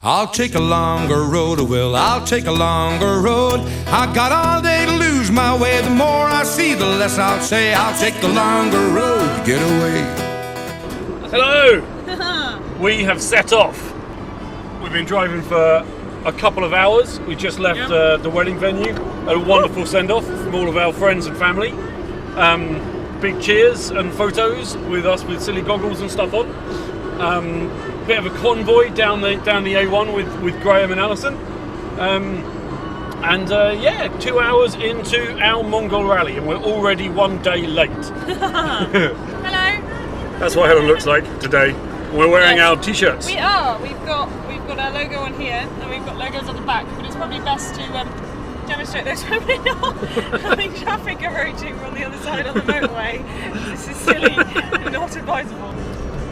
I'll take a longer road, well, I'll take a longer road. I got all day to lose my way. The more I see, the less I'll say. I'll take the longer road to get away. Hello! We have set off. We've been driving for a couple of hours. We just left the wedding venue. A wonderful send-off from all of our friends and family. Big cheers and photos with us with silly goggles and stuff on. Bit of a convoy down the A1 with Graham and Alison. 2 hours into our Mongol Rally, and we're already 1 day late. Hello. That's what Helen looks like today. We're wearing our t-shirts. We are. We've got our logo on here, and we've got logos on the back. But it's probably best to demonstrate those when we're not having traffic approaching on the other side of the motorway. This is silly, not advisable.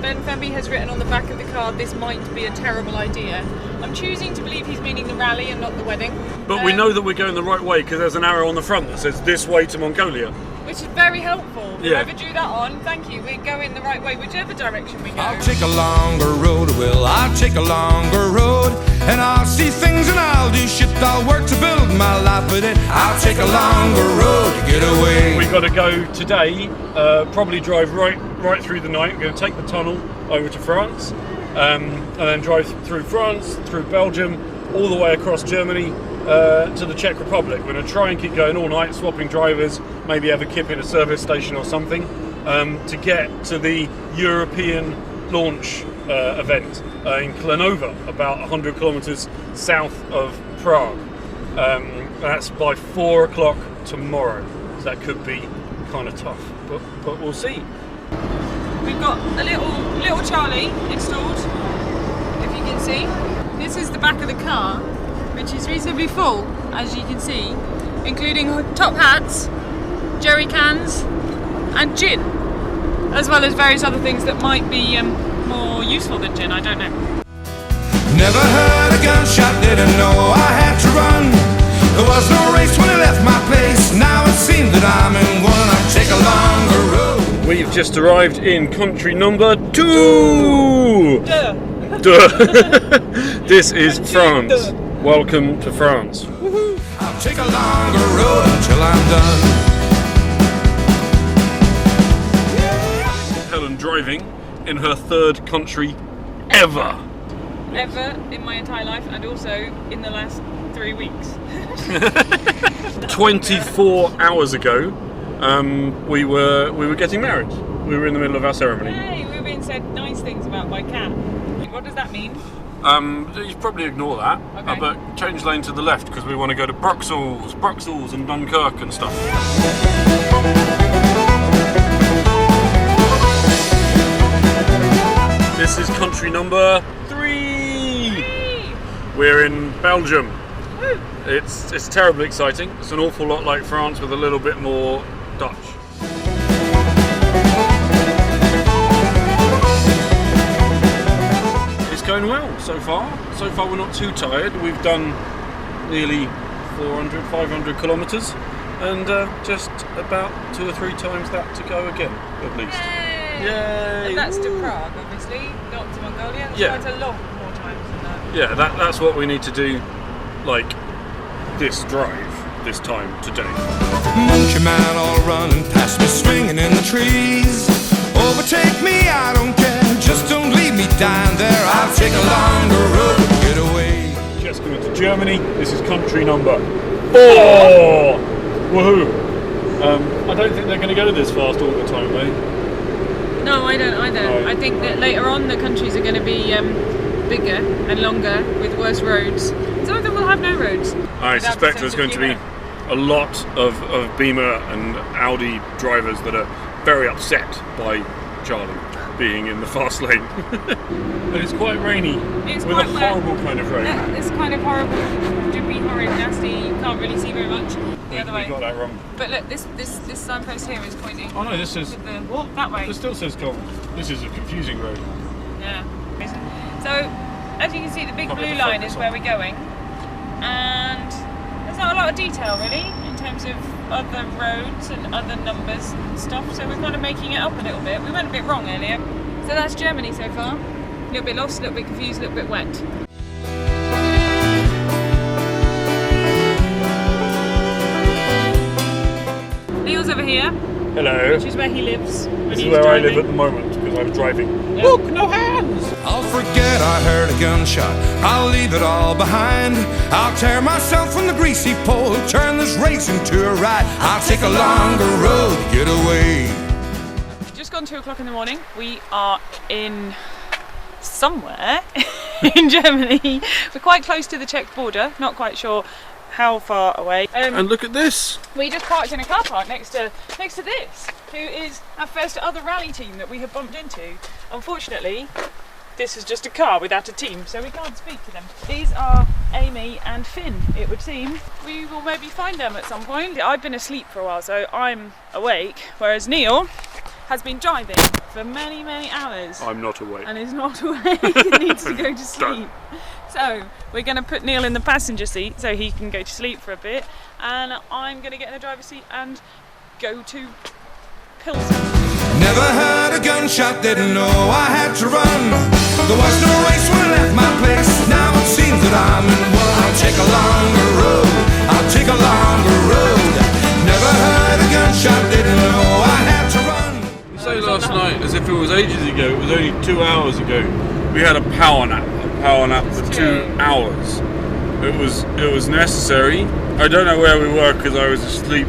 Ben Femby has written on the back of the card, "This might be a terrible idea." I'm choosing to believe he's meaning the rally and not the wedding. But we know that we're going the right way because there's an arrow on the front that says "This way to Mongolia." Which is very helpful. Yeah. Whoever drew that on, thank you. We're going the right way, whichever direction we go. I'll take a longer road, well, I'll take a longer road. And I'll see things and I'll do shit. I'll work to build my life with it. I'll take a longer road to get away. We've got to go today, probably drive right through the night. We're going to take the tunnel over to France, and then drive through France, through Belgium, all the way across Germany to the Czech Republic. We're going to try and keep going all night, swapping drivers, maybe have a kip in a service station or something, to get to the European launch event in Klenova, about 100 kilometers south of Prague. That's by 4 o'clock tomorrow, so that could be kind of tough, but we'll see. We've got a little Charlie installed, if you can see. This is the back of the car, which is reasonably full, as you can see, including top hats, jerry cans, and gin, as well as various other things that might be more useful than gin, I don't know. Never heard a gunshot, didn't know I had to run. There was no race when I left my place. Now it seems that I'm in one. I'll take a longer road. We've just arrived in country number 2! Duh. This is France. Welcome to France. Woo-hoo. I'll take a longer road until I'm done. Helen driving in her third country ever. Ever in my entire life, and also in the last 3 weeks. 24 hours ago, we were getting married. We were in the middle of our ceremony. Hey, we were being said nice things about by Cat. What does that mean? You should probably ignore that, Okay. but change lane to the left because we want to go to Bruxelles and Dunkirk and stuff. This is country number 3. We're in Belgium. Woo. It's terribly exciting. It's an awful lot like France with a little bit more Dutch. It's going well so far. So far we're not too tired. We've done nearly 400, 500 kilometres and just about 2 or 3 times that to go again, at least. Yay! And that's to Prague, obviously, not to Mongolia. That's Yeah. quite a lot more times than that. Yeah, that's what we need to do, like this drive, this time today. Munchie man all running past me, swinging in the trees. Overtake me, I don't care, just don't leave me down there. I'll take a longer road to get away. Just coming to Germany. This is country number 4. Woohoo! I don't think they're going to go this fast all the time, though. No, I don't either. Right. I think that later on the countries are going to be bigger and longer with worse roads. Some of them will have no roads. I suspect there's going to be a lot of Beamer and Audi drivers that are very upset by Charlie being in the fast lane. But it's quite rainy. It's with quite a wet. horrible kind of rain. It's kind of horrible, drippy, horrid, nasty. You can't really see very much the other We way. got that wrong. But look, this signpost here is pointing. Oh no, this is to the, what? That way. It still says Col. This is a confusing road. Yeah. So, as you can see, the big Probably blue the line focus is on. where we're going, and there's not a lot of detail really in terms of other roads and other numbers and stuff. So we're kind of making it up a little bit. We went a bit wrong earlier. So that's Germany so far. A little bit lost, a little bit confused, a little bit wet. here, Hello. which is where he lives. This is where I live at the moment because I'm driving. Yeah. Look, no hands! I'll forget I heard a gunshot, I'll leave it all behind. I'll tear myself from the greasy pole, turn this race into a ride. I'll take a longer road to get away. Just gone 2 o'clock in the morning. We are in somewhere in Germany. We're quite close to the Czech border, not quite sure how far away. And look at this! We just parked in a car park next to this, who is our first other rally team that we have bumped into. Unfortunately, this is just a car without a team, so we can't speak to them. These are Amy and Finn, it would seem. We will maybe find them at some point. I've been asleep for a while, so I'm awake, whereas Neil has been driving for many, many hours. I'm not awake. And is not awake, he needs to go to sleep. So we're going to put Neil in the passenger seat so he can go to sleep for a bit, and I'm going to get in the driver's seat and go to Pilsen. Never heard a gunshot, didn't know I had to run. There was no race when I left my place. Now it seems that I'm in one. I'll take a longer road, I'll take a longer road. Never heard a gunshot, didn't know I had to run. You say last night as if it was ages ago, it was only 2 hours ago. We had a power nap for 2 hours. It was necessary. I don't know where we were because I was asleep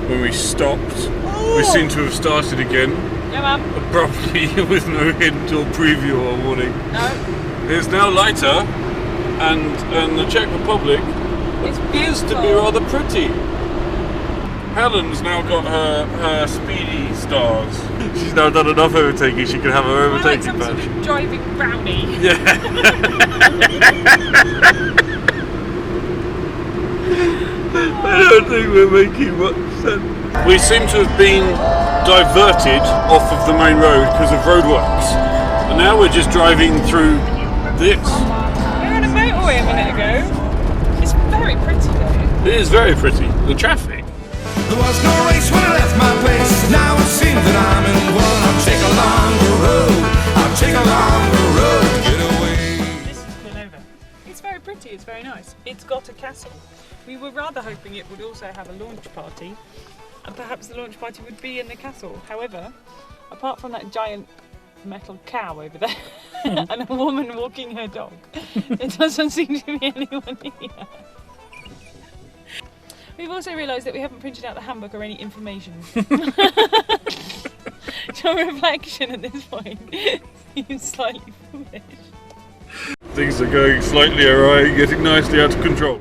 when we stopped. We seem to have started again. Yeah, ma'am. Abruptly with no hint or preview or warning. No. It's now lighter and the Czech Republic appears to be rather pretty. Helen's now got her speedy stars. She's now done enough overtaking, she can have her overtaking I'm like some badge. sort of driving brownie. Yeah. I don't think we're making much sense. We seem to have been diverted off of the main road because of roadworks. And now we're just driving through this. We were on a motorway a minute ago. It's very pretty though. It is very pretty. The traffic. There was no race when I left my place. Now it seems that I'm in one. I'll take a longer road, I'll take a longer road to get away. This is Clonova. It's very pretty, it's very nice. It's got a castle. We were rather hoping it would also have a launch party, and perhaps the launch party would be in the castle. However, apart from that giant metal cow over there and a woman walking her dog, there doesn't seem to be anyone here. We've also realised that we haven't printed out the handbook or any information. Your reflection at this point seems slightly foolish. Things are going slightly awry, getting nicely out of control.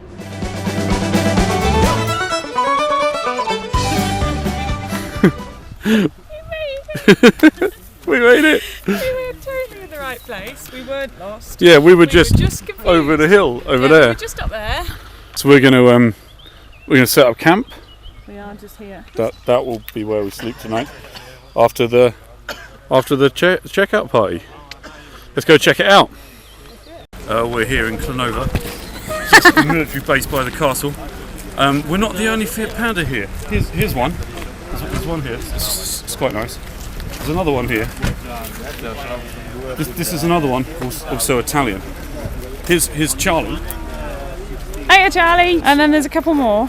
We made it! We were totally in the right place. We weren't lost. Yeah, we were just confused. over the hill, over We there. were just up there. So we're gonna set up camp. We are just here. That will be where we sleep tonight. After the checkout party. Let's go check it out. We're here in Clonova. It's a military base by the castle. We're not the only Fiat Panda here. Here's one. There's one here. It's quite nice. There's another one here. This is another one, also Italian. Here's Charlie. Hiya, Charlie. And then there's a couple more.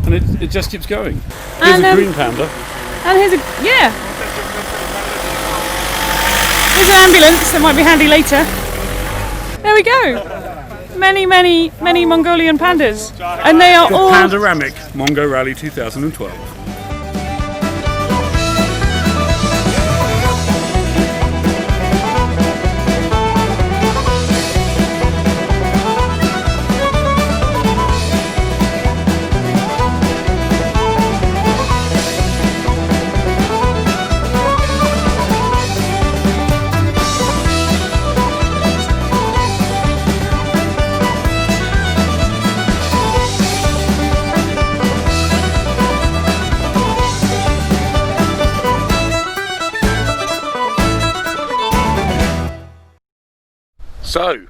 And it just keeps going. Here's a green panda. And here's here's an ambulance that might be handy later. There we go. Many Mongolian pandas. And they are all Panoramic Mongol Rally 2012. So,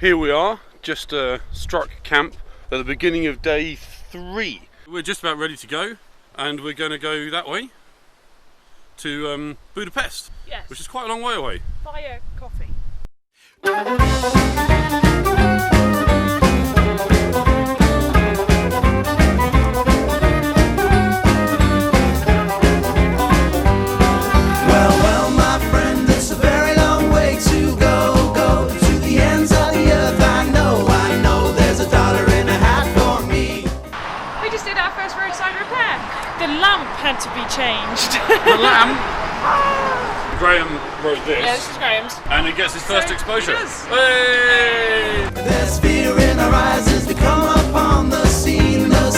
here we are, just struck camp at the beginning of day 3. We're just about ready to go, and we're going to go that way to Budapest, Yes. which is quite a long way away. Via coffee. to be changed. The lamb. Graham wrote this. Yeah, this is Graham's. And he gets his first exposure. He does. Hey! There's fear in our eyes as we come upon the scene of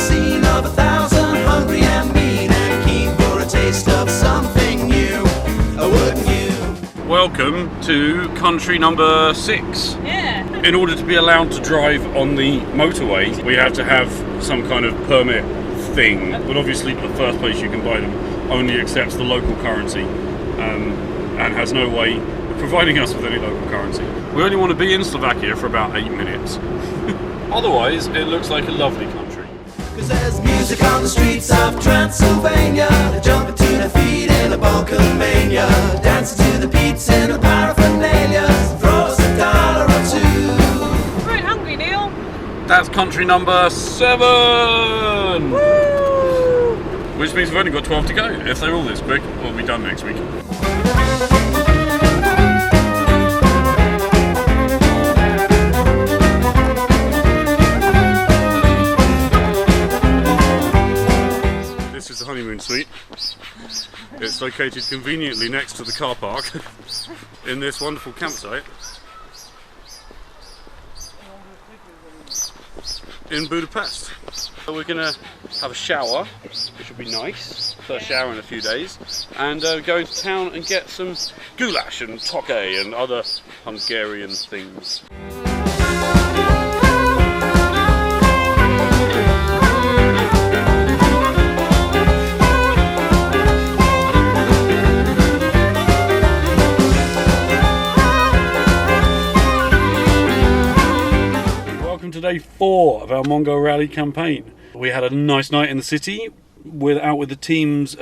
1,000 hungry and mean and keen for a taste of something new. Wouldn't you? Welcome to country number 6. Yeah. In order to be allowed to drive on the motorway, we have to have some kind of permit thing. But obviously, the first place you can buy them only accepts the local currency and has no way of providing us with any local currency. We only want to be in Slovakia for about 8 minutes. Otherwise, it looks like a lovely country. 'Cause there's music on the streets of Transylvania, jumping to the feet in a Balkan mania, dancing to the beats in the paraphernalia, throw us $1 or two. We're in Hungary, Neil. That's country number 7! Woo! Which means we've only got 12 to go. If they're all this quick, we'll be done next week. This is the honeymoon suite. It's located conveniently next to the car park in this wonderful campsite in Budapest. So we're gonna have a shower, which will be nice. First shower in a few days, and go into town and get some goulash and toke and other Hungarian things. Welcome to day 4 of our Mongol Rally campaign. We had a nice night in the city out with the teams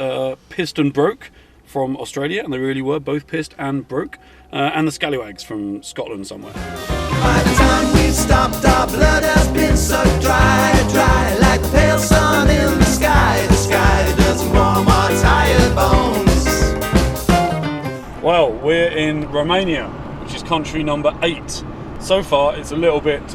pissed and broke from Australia, and they really were both pissed and broke, and the scallywags from Scotland somewhere. By the time we've stopped, our blood has been sucked dry, like the pale sun in the sky that doesn't warm our tired bones. Well, we're in Romania, which is country number 8. So far, it's a little bit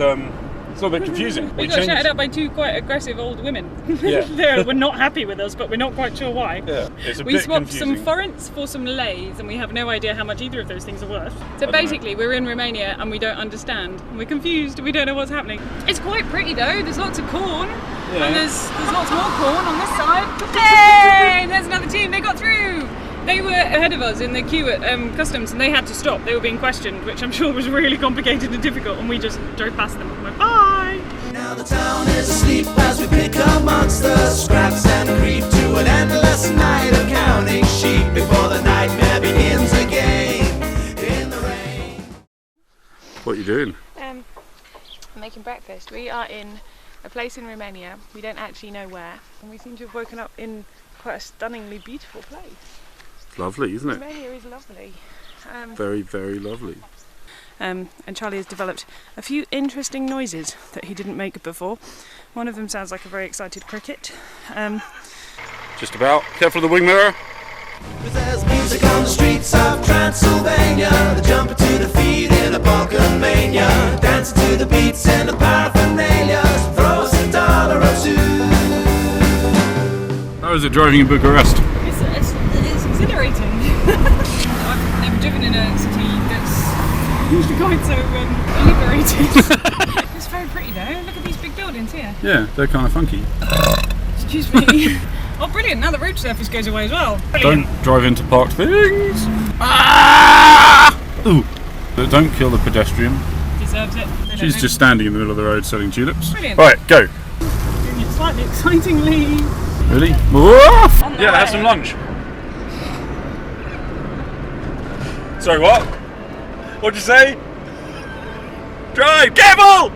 confusing. We got shouted at by 2 quite aggressive old women. Yeah. They were not happy with us, but we're not quite sure why. Yeah, it's a We bit swapped confusing. some forints for some leis, and we have no idea how much either of those things are worth. So basically, we're in Romania and we don't understand. We're confused. We don't know what's happening. It's quite pretty though. There's lots of corn, Yeah. and there's lots more corn on this side. Hey, there's another team. They got through. They were ahead of us in the queue at customs, and they had to stop. They were being questioned, which I'm sure was really complicated and difficult. And we just drove past them and went bye. Now the town is asleep as we pick amongst the scraps and creep to an endless night of counting sheep before the nightmare begins again in the rain. What are you doing? I'm making breakfast. We are in a place in Romania. We don't actually know where, and we seem to have woken up in quite a stunningly beautiful place. Lovely, isn't it? Romania is lovely. Very, very lovely. And Charlie has developed a few interesting noises that he didn't make before. One of them sounds like a very excited cricket. Just about. Careful of the wing mirror. 'Cause there's music on the streets of Transylvania, jumping to the feet in a Balkan mania, dancing to the beats in the paraphernalia, throw us $1 or two. How is it driving in Bucharest? It's exhilarating. I've never driven in a city that's usually quite so liberated. It's very pretty though. Look at these big buildings here. Yeah, they're kind of funky. Excuse me. Oh, brilliant! Now the road surface goes away as well. Brilliant. Don't drive into parked things. Ah! Ooh. But don't kill the pedestrian. Deserves it. She's just standing in the middle of the road selling tulips. Brilliant. Right, go. Doing it slightly excitingly. Really? Woof! On the Yeah, way. have some lunch. Sorry, what? What'd you say? Drive! Careful!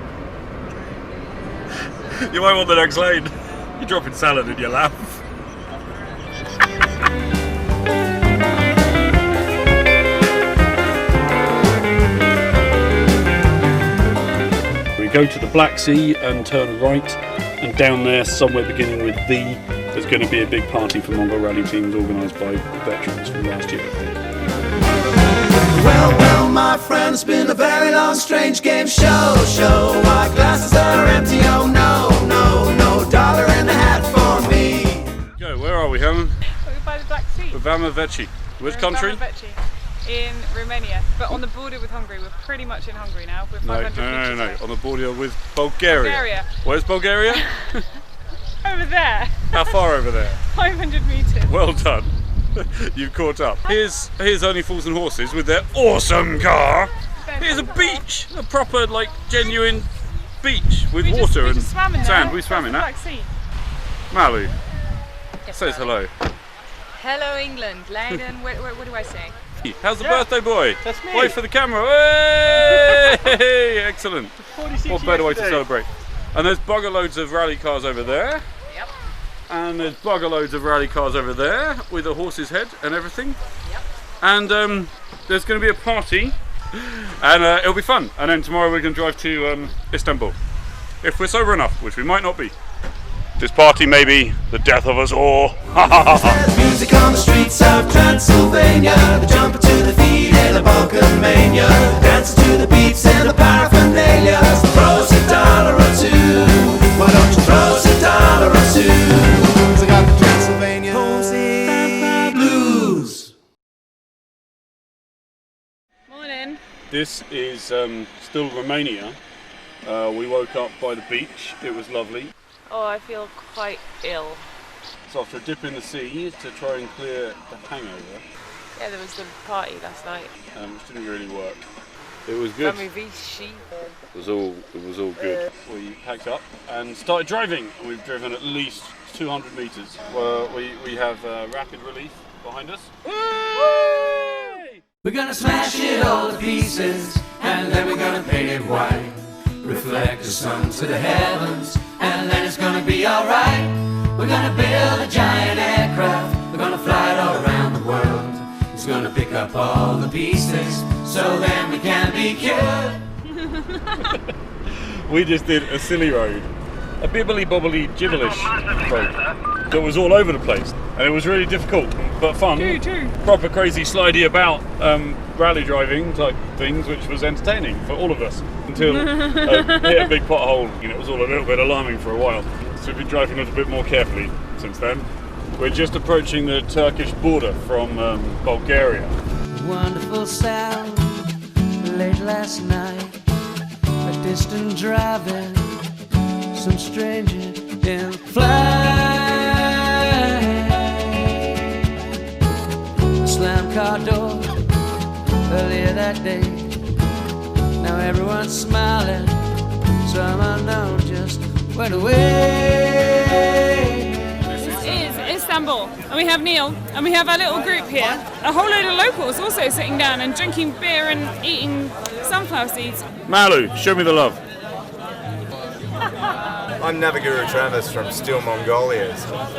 You might want the next lane. You're dropping salad in your lap. We go to the Black Sea and turn right, and down there, somewhere beginning with V, there's going to be a big party for Mongol Rally teams organised by veterans from last year, I think. Well, my friend, it's been a very long, strange game show. Our glasses are empty, oh no, no dollar in the hat for me. Go, where are we, Helen? Veci. Which country? Veci in Romania, but on the border with Hungary. We're pretty much in Hungary now. We're 500 meters No. away. On the border with Bulgaria. Bulgaria. Where's Bulgaria? Over there. How far over there? 500 meters. Well done. You've caught up. Here's Only Fools and Horses with their awesome car. Here's a beach, a proper, like, genuine beach with water and sand. We swam in that. Malu says hello. Hello, England. Leiden. What do I say? How's the birthday boy? That's me. Wave for the camera. Hey! Excellent. 46 What better way to yesterday. celebrate? And there's bugger loads of rally cars over there. Yep. And there's bugger loads of rally cars over there with a horse's head and everything. Yep. And there's going to be a party, and it'll be fun. And then tomorrow we're going to drive to Istanbul, if we're sober enough, which we might not be. This party may be the death of us all. There's music on the streets of Transylvania, the jumper to the feet and the Balkanmania, dancing to the beats and the paraphernalia. So throw us $1 or two. Why don't you throw us $1 or two? 'Cause I got the Transylvania homesick blues. Morning. This is still Romania. We woke up by the beach. It was lovely. Oh, I feel quite ill. So after a dip in the sea to try and clear the hangover, Yeah, there was the party last night. which didn't really work. It was good. It was all good. We packed up and started driving. We've driven at least 200 meters. We have rapid relief behind us. We're gonna smash it all to pieces, and then we're gonna paint it white. Reflect the sun to the heavens, and then it's gonna be alright. We're gonna build a giant aircraft, we're gonna fly it all around the world. It's gonna pick up all the pieces, so then we can be cured. We just did a silly road, a bibbly bobbly gibberish road that was all over the place, and it was really difficult but fun. True. Proper crazy slidey about rally driving type things, which was entertaining for all of us until hit a big pothole, and it was all a little bit alarming for a while. So we've been driving a little bit more carefully since then. We're just approaching the Turkish border from Bulgaria. Wonderful sound late last night, a distant driving, some stranger in flight. A slammed car door earlier that day. Now everyone's smiling, some unknown just went away. Is Istanbul, and we have Neil, and we have our little group here. A whole load of locals also sitting down and drinking beer and eating sunflower seeds. Malu, show me the love. I'm Naviguru Travis from Still Mongolia.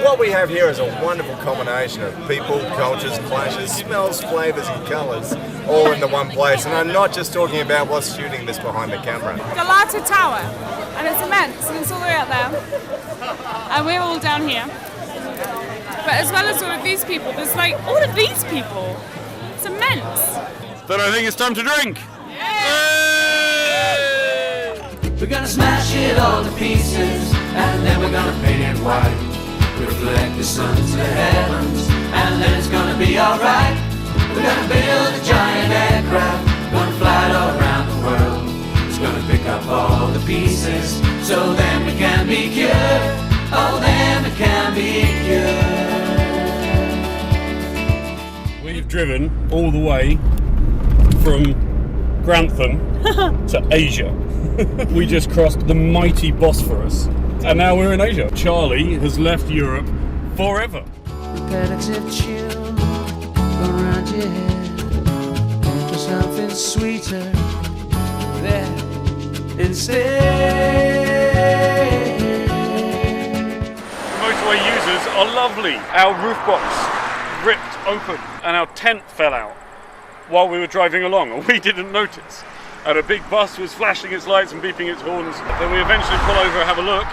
What we have here is a wonderful combination of people, cultures, clashes, smells, flavours and colours, all in the one place. And I'm not just talking about what's shooting this behind the camera. The Lotus Tower, and it's immense, and it's all the way out there. And we're all down here. But as well as all of these people, there's like all of these people. It's immense. Then I think it's time to drink. We're gonna smash it all to pieces, and then we're gonna paint it white. Reflect the sun to the heavens, and then it's gonna be alright. We're gonna build a giant aircraft, gonna fly it all around the world. It's gonna pick up all the pieces, so then we can be cured. Oh, then we can be cured. We've driven all the way from Grantham to Asia. We just crossed the mighty Bosphorus, and now we're in Asia. Charlie has left Europe forever. Repetitive tune going around your head. For something sweeter there instead. Motorway users are lovely. Our roof box ripped open and our tent fell out while we were driving along, and we didn't notice. And a big bus was flashing its lights and beeping its horns. Then we eventually pull over and have a look,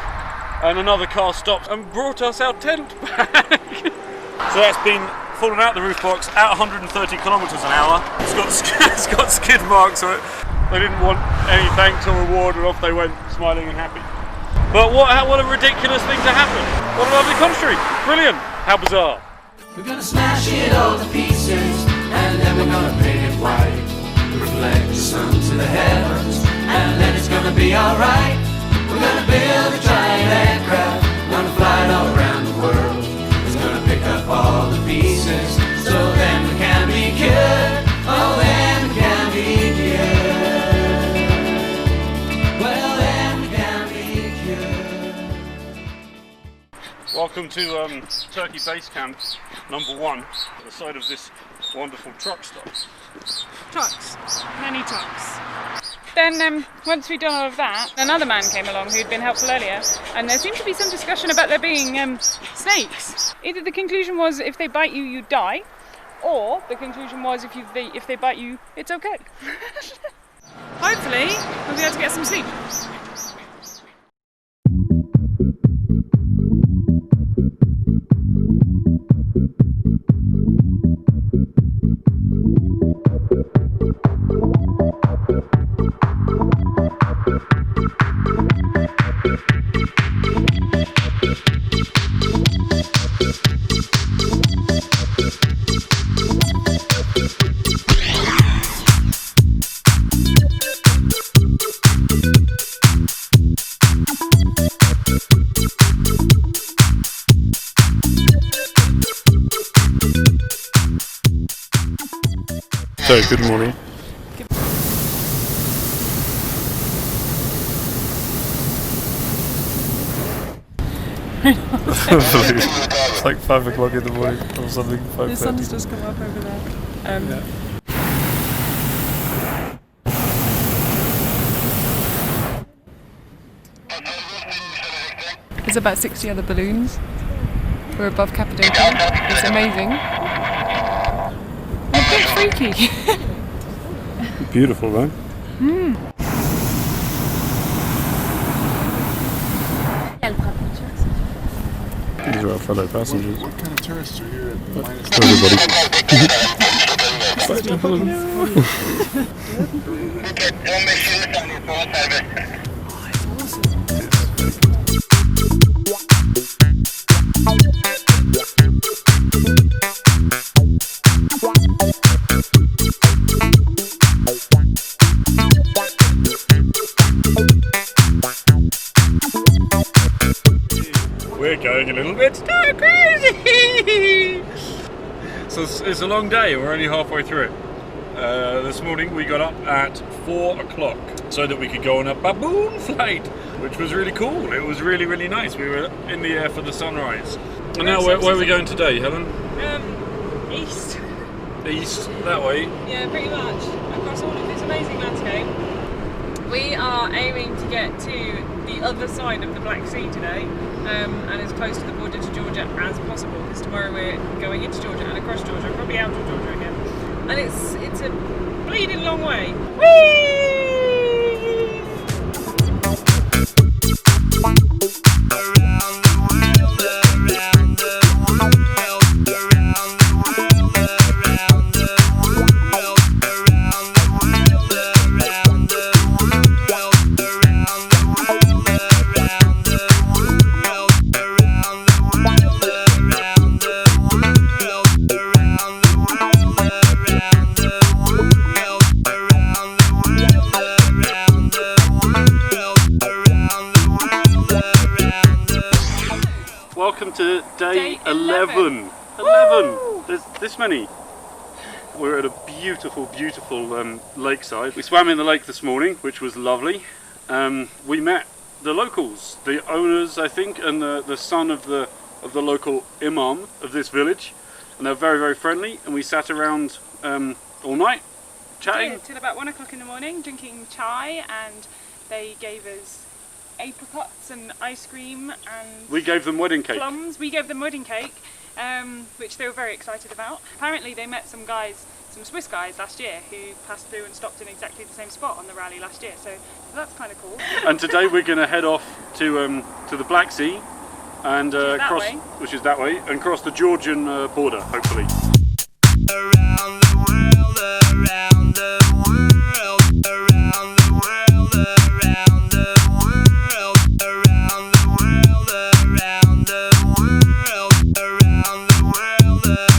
and another car stopped and brought us our tent back. So that's been fallen out the roof box at 130 kilometers an hour. It's got skid marks on it. They didn't want any thanks or reward, and off they went, smiling and happy. But what a ridiculous thing to happen. What a lovely country. Brilliant. How bizarre. We're gonna smash it all to pieces, and then we're gonna paint it white. Reflect the sun to the heavens, and then it's gonna be alright. We're gonna build a giant aircraft, gonna fly it all around the world. It's gonna pick up all the pieces, so then we can be cured. Oh, then we can be cured. Well, then we can be cured. Welcome to Turkey Base Camp number 1, at the side of this wonderful truck stop. Trucks, many trucks. Then once we'd done all of that, another man came along who'd been helpful earlier, and there seemed to be some discussion about there being snakes. Either the conclusion was if they bite you, you die, or the conclusion was if they bite you, it's okay. Hopefully, we'll be able to get some sleep. So, good morning. It's like 5 o'clock in the morning or something. The sun's just come up over there. Yeah. There's about 60 other balloons. We're above Cappadocia. It's amazing. A bit freaky. Beautiful, though. These are our fellow passengers. What kind of tourists are here at minus We're going a little bit stir crazy! So it's a long day, we're only halfway through it. This morning we got up at 4 o'clock so that we could go on a baboon flight, which was really cool. It was really, really nice. We were in the air for the sunrise. And now where are we going today, Helen? East. East, that way. Yeah, pretty much. Across all of this amazing landscape. We are aiming to get to the other side of the Black Sea today, and as close to the border to Georgia as possible, because tomorrow we're going into Georgia and across Georgia, probably out of Georgia again. And it's a bleeding long way. Whee! Welcome to day 11. There's this many. We're at a beautiful, beautiful lakeside. We swam in the lake this morning, which was lovely. We met the locals, the owners, I think, and the son of the local imam of this village, and they're very, very friendly. And we sat around all night, chatting. Yeah, till about 1 o'clock in the morning, drinking chai, and they gave us apricots and ice cream and we gave them wedding cake. Plums. We gave them wedding cake, which they were very excited about. Apparently they met some Swiss guys last year who passed through and stopped in exactly the same spot on the rally last year, so that's kind of cool. And today we're going to head off to the Black Sea and which is that way, and cross the Georgian border, hopefully. Around the world, around the world, around the world, around the world, around the world, around the world, around the world,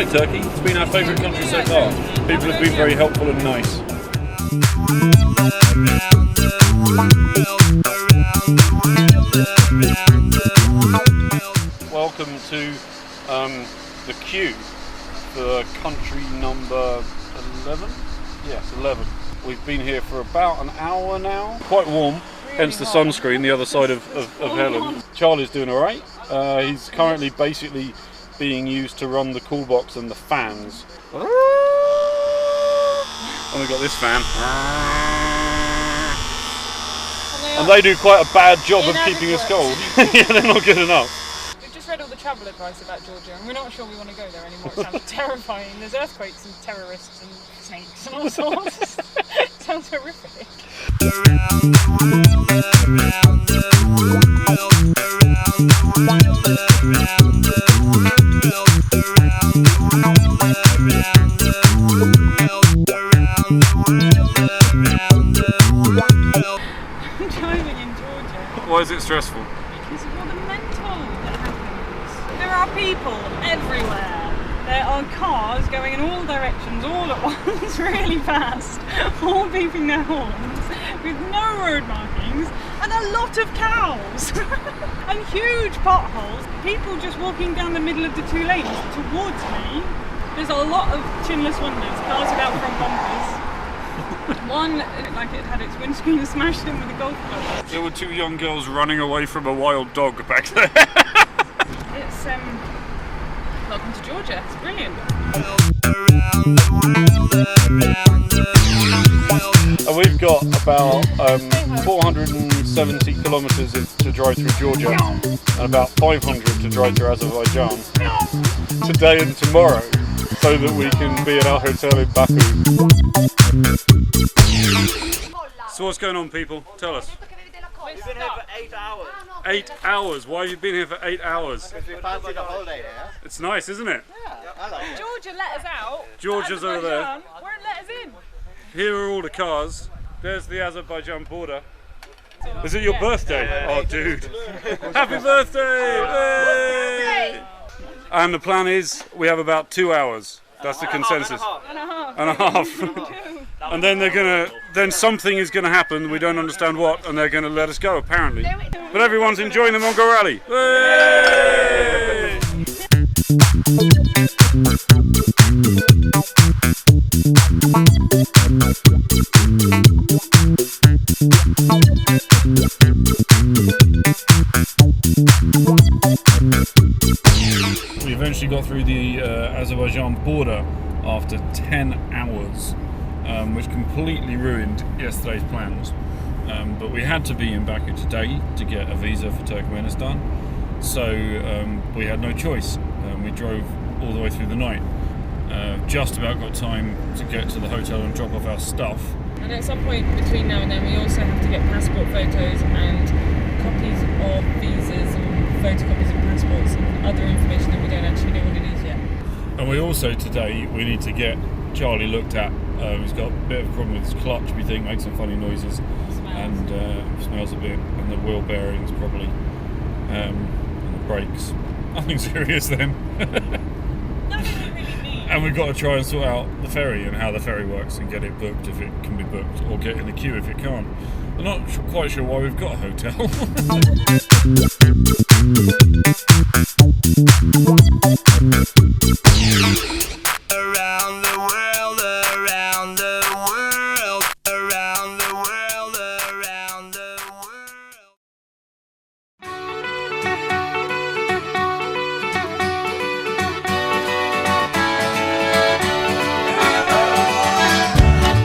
of Turkey. It's been our favourite country so far. People have been very helpful and nice. Welcome to the queue for country number 11? Yes, 11. We've been here for about an hour now. Quite warm, hence the sunscreen, the other side of Helen. Charlie's doing alright. He's currently basically being used to run the cool box and the fans. And we've got this fan. And they do quite a bad job of keeping us cold. Yeah, they're not good enough. We've just read all the travel advice about Georgia and we're not sure we want to go there anymore. It sounds terrifying. There's earthquakes and terrorists and snakes and all sorts. It sounds horrific. Driving in Georgia. Why is it stressful? Because of all the mental that happens. There are people everywhere. There are cars going in all directions all at once, really fast, all beeping their horns, with no road markings, and a lot of cows, and huge potholes. People just walking down the middle of the two lanes towards me. There's a lot of chinless wonders, cars without front bumpers. One, it looked like it had its windscreen smashed in with a golf club. There were two young girls running away from a wild dog back there. It's, welcome to Georgia, it's brilliant. And we've got about 470 kilometres to drive through Georgia and about 500 to drive through Azerbaijan today and tomorrow, so that we can be at our hotel in Baku. So what's going on, people? Tell us. We've been here for 8 hours. 8 hours? Why have you been here for 8 hours? Because we fancied a holiday here. It's nice, isn't it? Yeah. Hello. Georgia let us out. Georgia's over there. Azerbaijan won't let us in. Here are all the cars. There's the Azerbaijan border. Is it your birthday? Oh, dude. Happy birthday! Hey! And the plan is we have about 2 hours. That's the consensus. And a half. And then then something is gonna happen. We don't understand what, and they're gonna let us go apparently. But everyone's enjoying the Mongol Rally. Hey! We eventually got through the Azerbaijan border after 10 hours, which completely ruined yesterday's plans. But we had to be in Baku today to get a visa for Turkmenistan, so we had no choice. We drove all the way through the night. Just about got time to get to the hotel and drop off our stuff. And at some point between now and then we also have to get passport photos and copies of visas and photocopies of passports and other information that we don't actually know what it is yet. And we also today we need to get Charlie looked at. He's got a bit of a problem with his clutch, we think, makes some funny noises. And smells a bit, and the wheel bearings probably, and the brakes. Nothing serious then. Nothing we really need. And we've got to try and sort out the ferry and how the ferry works and get it booked if it can be booked, or get in the queue if it can't. I'm not quite sure why we've got a hotel. Around the world, around the world, around the world, around the world.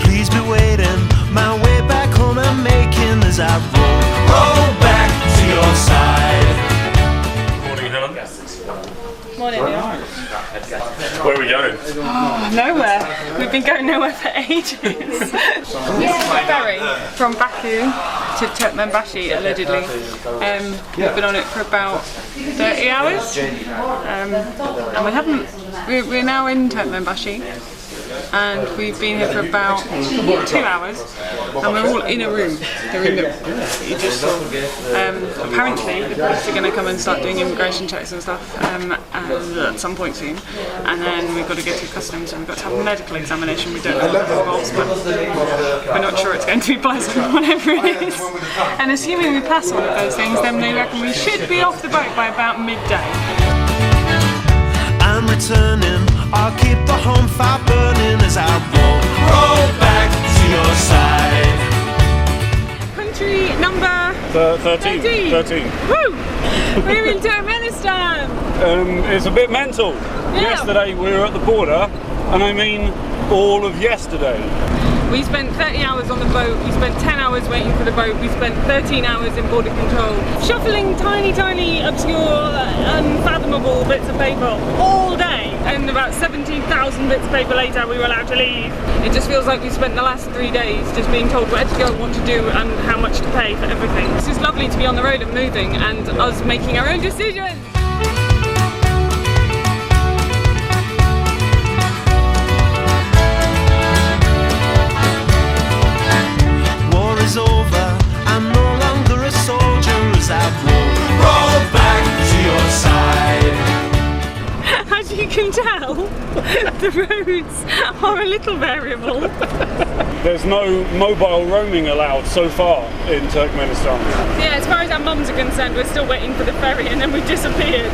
Please be waiting, my way back home I'm making as I roll back to your side. Morning, Helen. Morning, Neil. Where are we going? Oh, nowhere. We've been going nowhere for ages. This is the ferry from Baku to Turkmenbashi, allegedly. We've been on it for about 30 hours. And we haven't. We're now in Turkmenbashi. and we've been here for about 2 hours, and we're all in a room. They're in the you just saw. Apparently, the police are going to come and start doing immigration checks and stuff at some point soon, and then we've got to go through customs and we've got to have a medical examination. We don't know what that involves, but we're not sure it's going to be pleasant, whatever it is. And assuming we pass all of those things, then they reckon we should be off the boat by about midday. I'm returning, I'll keep the home fire burning as I roll back to your side. Country number 13. Woo! We're in Turkmenistan. It's a bit mental. Yeah. Yesterday we were at the border, and I mean all of yesterday. We spent 30 hours on the boat, we spent 10 hours waiting for the boat, we spent 13 hours in border control, shuffling tiny, obscure, unfathomable bits of paper all day, and about 17,000 bits of paper later we were allowed to leave. It just feels like we spent the last 3 days just being told where to go, what to do, and how much to pay for everything. It's just lovely to be on the road and moving, and us making our own decisions. Is over, I'm no longer a soldier as I roll back to your side. As you can tell, the roads are a little variable. There's no mobile roaming allowed so far in Turkmenistan. Yeah, as far as our mums are concerned, we're still waiting for the ferry, and then we disappeared.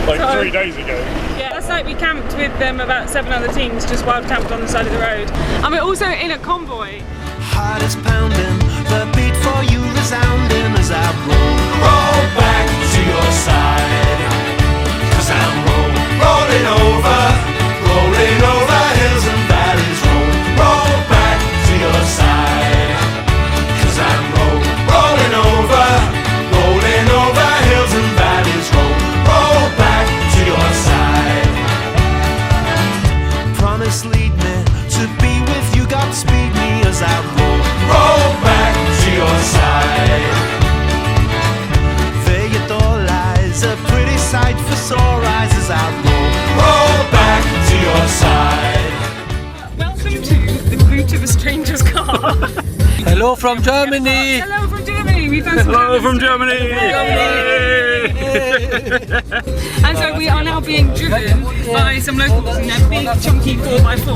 Like 3 days ago. Yeah, last night we camped with about 7 other teams, just wild camped on the side of the road. And we're also in a convoy. Heart is pounding, the beat for you resounding as I roll back to your side. 'Cause I'm rolling over hills and valleys. Roll back to your side. 'Cause I'm rolling over hills and valleys. Roll back to your side. Promise lead me to be with you, God speed me as I roll back to your side. There your door lies, a pretty sight for sore eyes as I roll back to your side. Welcome to the boot of a stranger's car. Hello from Germany! Hello from Germany! We found some Hello from Germany! And so we are now being driven by some locals in their big chunky 4x4.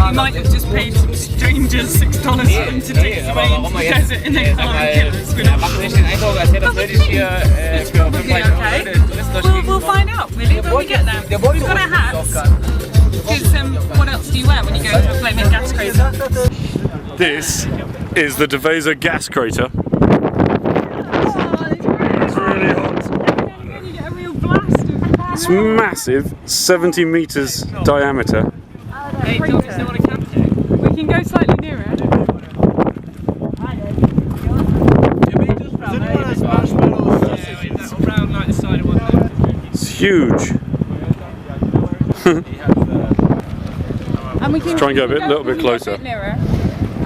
We might have just paid some strangers $6 for them to take us away into the desert in their car and kill us. We're not probably okay. We'll find out really when we get there. We've got our hats. Because what else do you wear when you go to a flaming gas crater? This is the Derveza gas crater. It's really hot. You get a real blast of It's massive, 70 meters diameter. Hey, we can go slightly nearer. It's huge. And we can Try and go a little bit closer. Nearer.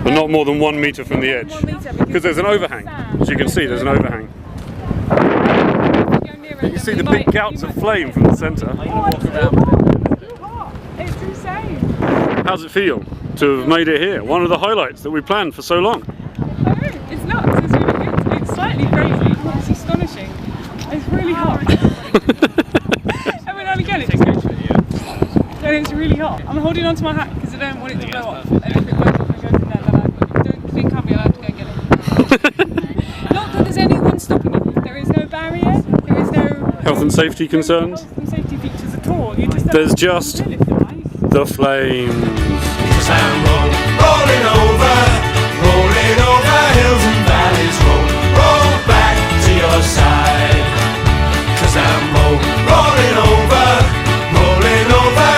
But not more than 1 meter from the edge. Because there's an overhang. As you can see, there's an overhang. You can see the big gouts of flame from the centre. It's insane. How does it feel to have made it here? One of the highlights that we planned for so long. It's nuts, it's really good. It's slightly crazy, it's astonishing. It's really hot. Every now and again it just goes, and it's really hot. I'm holding on to my hat because I don't want it to blow off. And if it blows off and goes in there, then I don't think I'll be allowed to go and get it. Not that there's anyone stopping you. There is no barrier, there is no Health and safety concerns? health and safety features at all. You just There's just the flames. 'Cause I'm rolling over hills and valleys. Roll back to your side. 'Cause I'm rolling over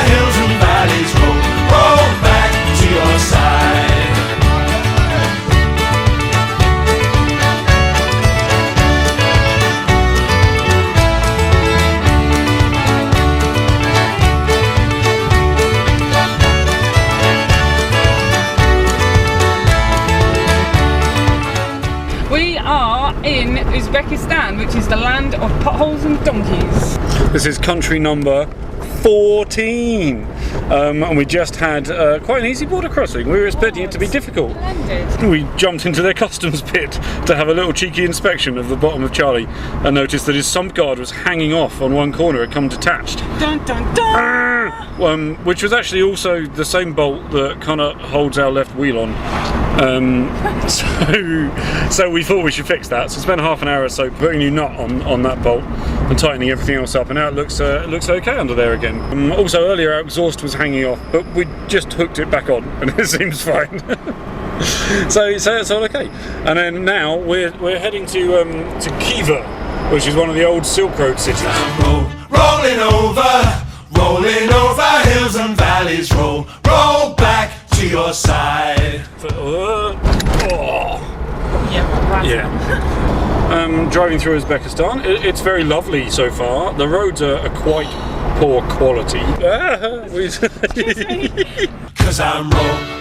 hills and valleys. Roll back to your side. We are in Uzbekistan, which is the land of potholes and donkeys. This is country number 14. and we just had quite an easy border crossing. We were expecting it to be difficult. Splendid. We jumped into their customs pit to have a little cheeky inspection of the bottom of Charlie and noticed that his sump guard was hanging off on one corner, it come detached. Dun dun dun! Which was actually also the same bolt that kind of holds our left wheel on. So we thought we should fix that. So spent half an hour or so putting a new nut on that bolt and tightening everything else up, and now it looks okay under there again. Also earlier our exhaust was hanging off, but we just hooked it back on and it seems fine. so it's all okay. And then now we're heading to Khiva, which is one of the old Silk Road cities. Rolling over hills and valleys, roll back to your side. Yeah. Driving through Uzbekistan, it's very lovely so far. The roads are quite poor quality. Cause I'm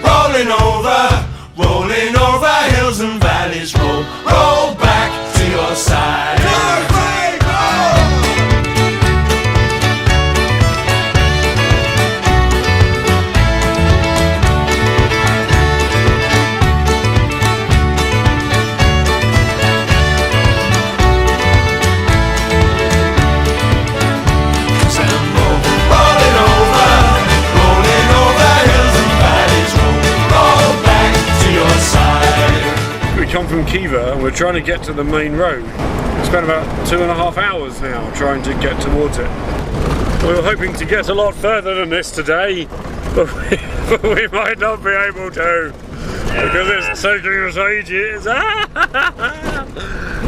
rolling over hills and valleys, roll back to your side. Come from Khiva and we're trying to get to the main road. We spent about 2.5 hours now trying to get towards it. We were hoping to get a lot further than this today, but we might not be able to because it's taking us ages.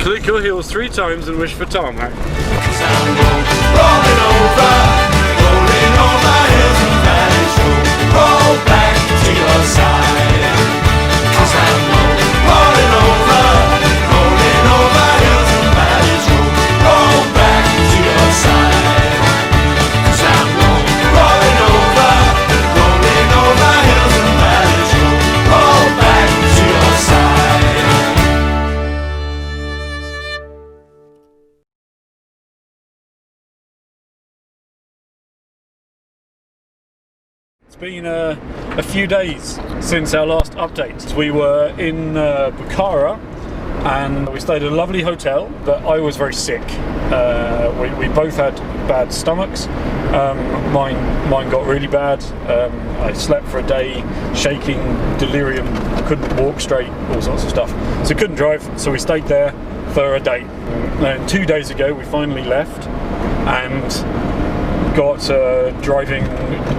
Click your heels 3 times and wish for tarmac. Rolling over hills and valleys, roll back to your side. 'Cause I'm rolling over hills and valleys, roll back to your side. 'Cause I'm rolling over hills and valleys, roll back to your side. It's been a few days since our last update. We were in Bukhara and we stayed at a lovely hotel, but I was very sick. We both had bad stomachs. Mine got really bad. I slept for a day, shaking, delirium, couldn't walk straight, all sorts of stuff. So couldn't drive, so we stayed there for a day. And 2 days ago we finally left and got driving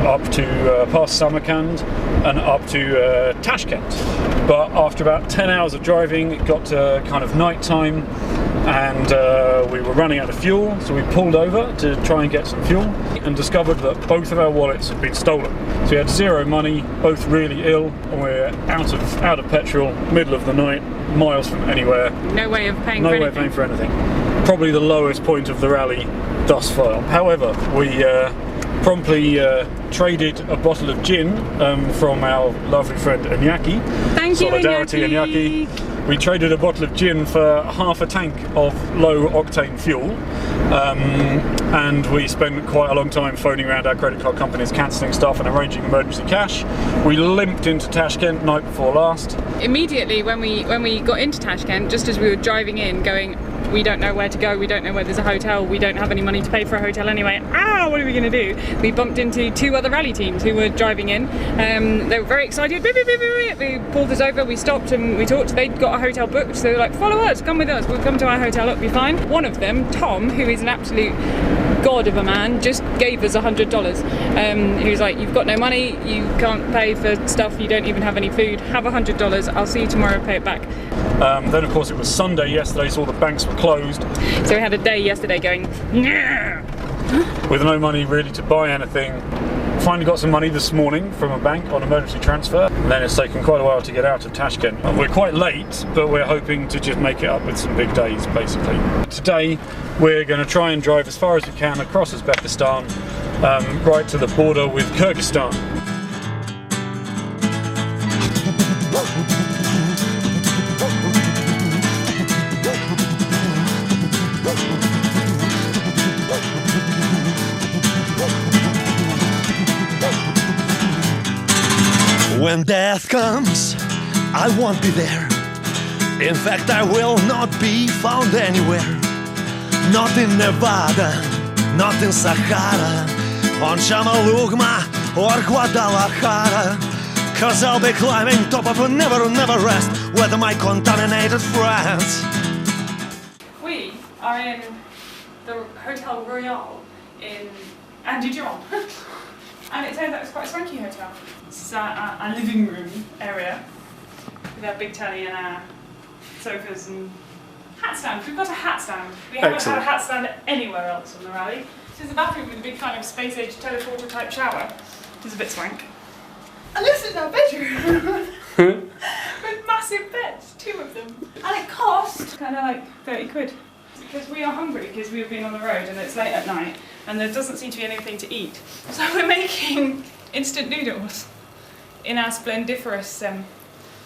up to past Samarkand and up to Tashkent. But after about 10 hours of driving, it got to kind of night time and we were running out of fuel, so we pulled over to try and get some fuel and discovered that both of our wallets had been stolen. So we had 0 money, both really ill, and we're out of petrol, middle of the night, miles from anywhere. No way of paying for anything. Probably the lowest point of the rally thus far. However, we promptly traded a bottle of gin from our lovely friend Iñaki. Thank you, Solidarity Iñaki. We traded a bottle of gin for half a tank of low octane fuel, and we spent quite a long time phoning around our credit card companies, cancelling stuff and arranging emergency cash. We limped into Tashkent night before last. Immediately when we got into Tashkent, just as we were driving in, going, we don't know where to go, we don't know where there's a hotel, we don't have any money to pay for a hotel anyway, what are we going to do? We bumped into 2 other rally teams who were driving in. They were very excited. They pulled us over, we stopped and we talked. They'd got a hotel booked, so they were like, follow us, come with us, we'll come to our hotel, it'll be fine. One of them, Tom, who is an absolute god of a man, just gave us $100. He was like, you've got no money, you can't pay for stuff, you don't even have any food, have $100, I'll see you tomorrow, pay it back. Then of course it was Sunday yesterday, so all the banks were closed. So we had a day yesterday going, with no money really to buy anything. Finally got some money this morning from a bank on emergency transfer, and then it's taken quite a while to get out of Tashkent. We're quite late, but we're hoping to just make it up with some big days basically. Today we're going to try and drive as far as we can across Uzbekistan, right to the border with Kyrgyzstan. When death comes, I won't be there. In fact, I will not be found anywhere. Not in Nevada, not in Sahara, on Chamalugma or Guadalajara. Cause I'll be climbing top of a never rest with my contaminated friends. We are in the Hotel Royal in Andijan. And it turns out it's quite a swanky hotel. This is our living room area with our big telly and our sofas and hat stand. We've got a hat stand. We haven't had a hat stand anywhere else on the rally. This is a bathroom with a big kind of space age teleporter type shower. It's a bit swank. And this is our bedroom with massive beds, 2 of them. And it cost kind of like 30 quid. Because we are hungry because we've been on the road and it's late at night and there doesn't seem to be anything to eat. So we're making instant noodles in our splendiferous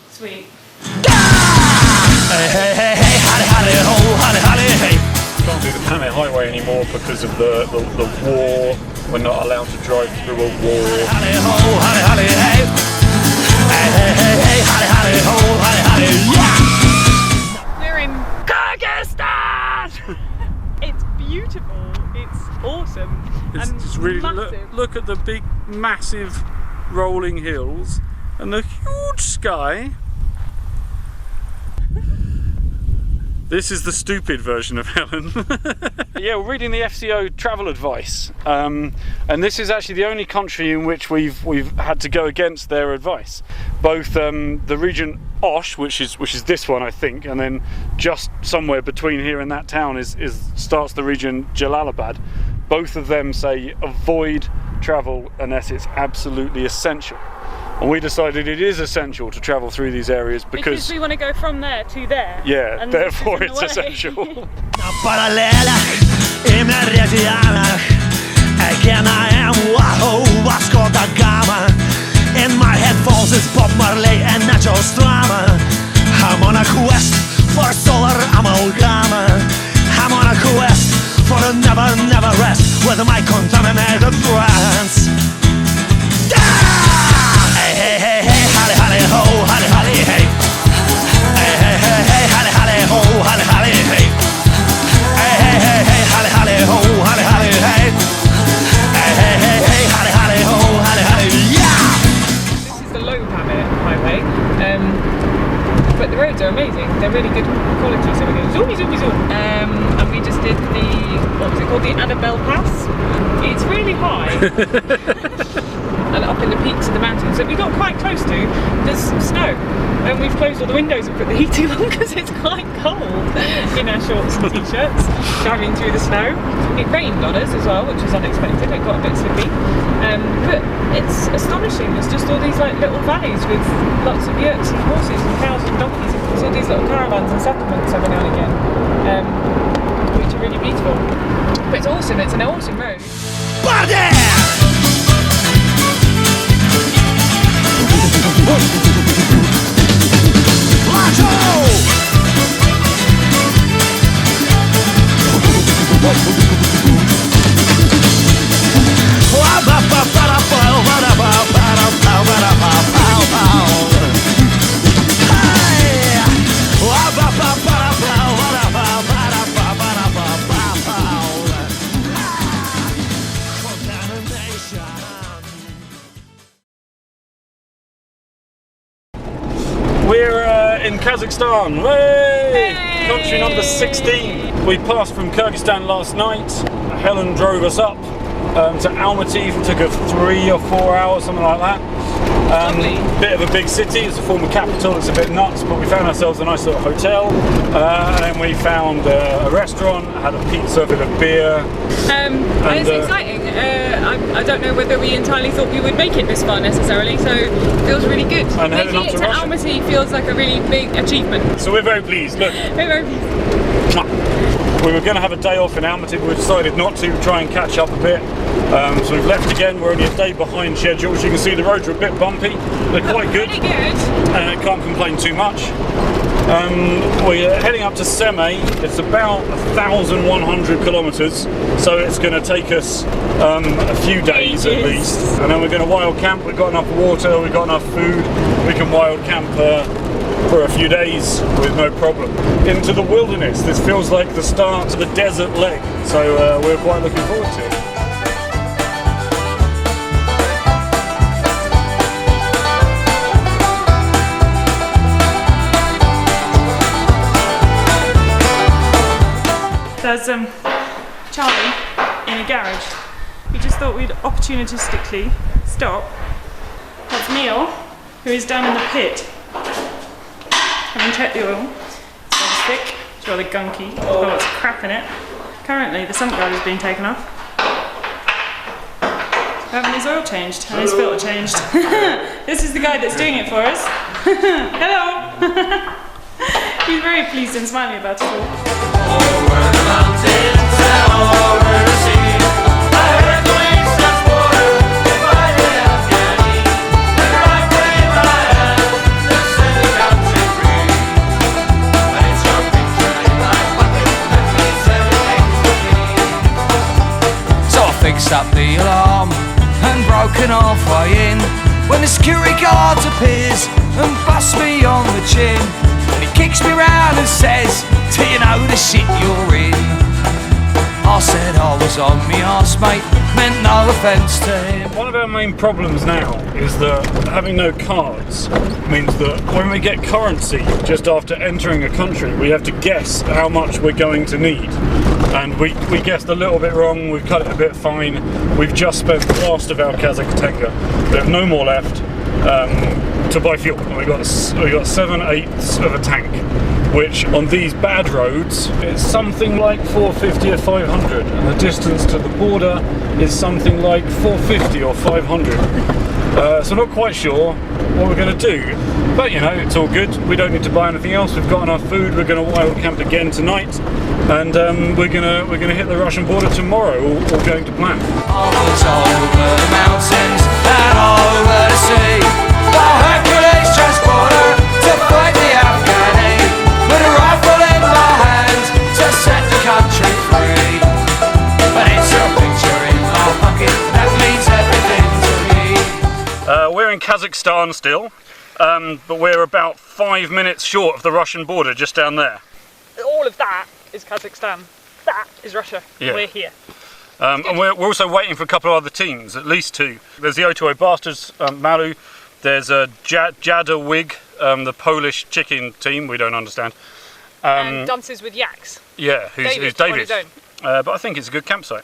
suite. Hey, hey, hey, hey, howdy, ho, howdy, hey. Can't do the Panda Highway anymore because of the war. We're not allowed to drive through a war. Howdy, ho, howdy, hey. Hey, hey, hey, hey, howdy, ho, howdy, yeah. We're in Kyrgyzstan! It's beautiful, it's awesome, It's really massive. look at the big, massive rolling hills and the huge sky. This is the stupid version of Helen. Yeah, we're reading the FCO travel advice, and this is actually the only country in which we've had to go against their advice. Both the region Osh, which is this one, I think, and then just somewhere between here and that town starts the region Jalalabad. Both of them say avoid travel unless it's absolutely essential. And we decided it is essential to travel through these areas because we want to go from there to there. Yeah, and therefore it's essential. Paralela i meridianach. Again I am Wahoo, Vasco da Gama. In my headphones is Bob Marley and Nacho Strama. I'm on a quest for solar amalgama. I'm on a quest for a never rest with my contaminated friends. Hey, hey, hey, howdy, howdy, ho, howdy, howdy, hey. Hey, hey, hey, hey, howdy, howdy, ho, howdy, howdy, hey. Hey, hey, hey, hey, howdy, howdy, ho, howdy, howdy, hey. Hey, hey, hey, hey, howdy, howdy, ho, howdy, howdy, yeah. This is the low highway, but the roads are amazing. They're really good quality, so we're going zoomy, zoomy, zoom. And we just did what was it called? The Annabelle Pass. It's really high. And up in the peaks of the mountains that we got quite close to, there's snow. And we've closed all the windows and put the heating on because it's quite cold in our shorts and t-shirts, driving through the snow. It rained on us as well, which was unexpected. It got a bit slippy. But it's astonishing. There's just all these like little valleys with lots of yurts and horses and cows and donkeys. There's all these little caravans and settlements every now and again, which are really beautiful. But it's awesome. It's an awesome road. Party! We're in Kazakhstan, hey! Country number 16. We passed from Kyrgyzstan last night. Helen drove us up to Almaty. It took us 3 or 4 hours, something like that. Bit of a big city, it's a former capital, it's a bit nuts, but we found ourselves a nice little hotel, and then we found a restaurant, had a pizza, a bit of beer. And it's exciting. I don't know whether we entirely thought we would make it this far necessarily, so it feels really good. And making it to Almaty feels like a really big achievement. So we're very pleased. Look. We're very pleased. We were going to have a day off in Almaty, but we decided not to, try and catch up a bit. So we've left again. We're only a day behind schedule. As you can see, the roads are a bit bumpy. They're quite good. Pretty good. Can't complain too much. We're heading up to Seme. It's about 1,100 kilometres, so it's going to take us a few days at least. And then we're going to wild camp. We've got enough water, we've got enough food. We can wild camp for a few days with no problem. Into the wilderness. This feels like the start of the desert leg, so we're quite looking forward to it. There's Charlie in a garage. We just thought we'd opportunistically stop. That's Neil, who is down in the pit, having checked the oil. It's rather thick, it's rather gunky, it's got lots of crap in it. Currently the sump guard is being taken off. We're having his oil changed and his filter changed. This is the guy that's doing it for us. Hello! He's very pleased and smiling about it all. Over the mountains and over the sea, I heard the waves transporter divided Afghani, and I put in my hands to set the country free. But it's your picture in my pocket that means everything to me. So I fixed up the alarm and broken halfway in, when the security guard appears and busts me on the chin. And he kicks me round and says, "Do you know the shit you're in?" I said I was on me arse, mate, meant no offence to him. One of our main problems now is that having no cards means that when we get currency just after entering a country, we have to guess how much we're going to need. And we guessed a little bit wrong, we've cut it a bit fine. We've just spent the last of our Kazakh tenga. We have no more left to buy fuel. And we got 7/8 of a tank, which on these bad roads is something like 450 or 500, and the distance to the border is something like 450 or 500. So not quite sure what we're going to do, but you know, it's all good. We don't need to buy anything else. We've got enough food. We're going to wild camp again tonight, and we're gonna hit the Russian border tomorrow, all going to plan. I was over the mountains and over the sea, the Hercules transporter to fight the Afghani, with a rifle in my hand to set the country free. But it's your picture in my pocket that means everything to me. We're in Kazakhstan still, but we're about 5 minutes short of the Russian border, just down there. All of that is Kazakhstan. That is Russia. Yeah. We're here. And we're also waiting for a couple of other teams, at least two. There's the O2O Bastards, Malu. There's a Jada Wig, the Polish chicken team, we don't understand. And Dances with Yaks. Yeah, who's David. But I think it's a good campsite.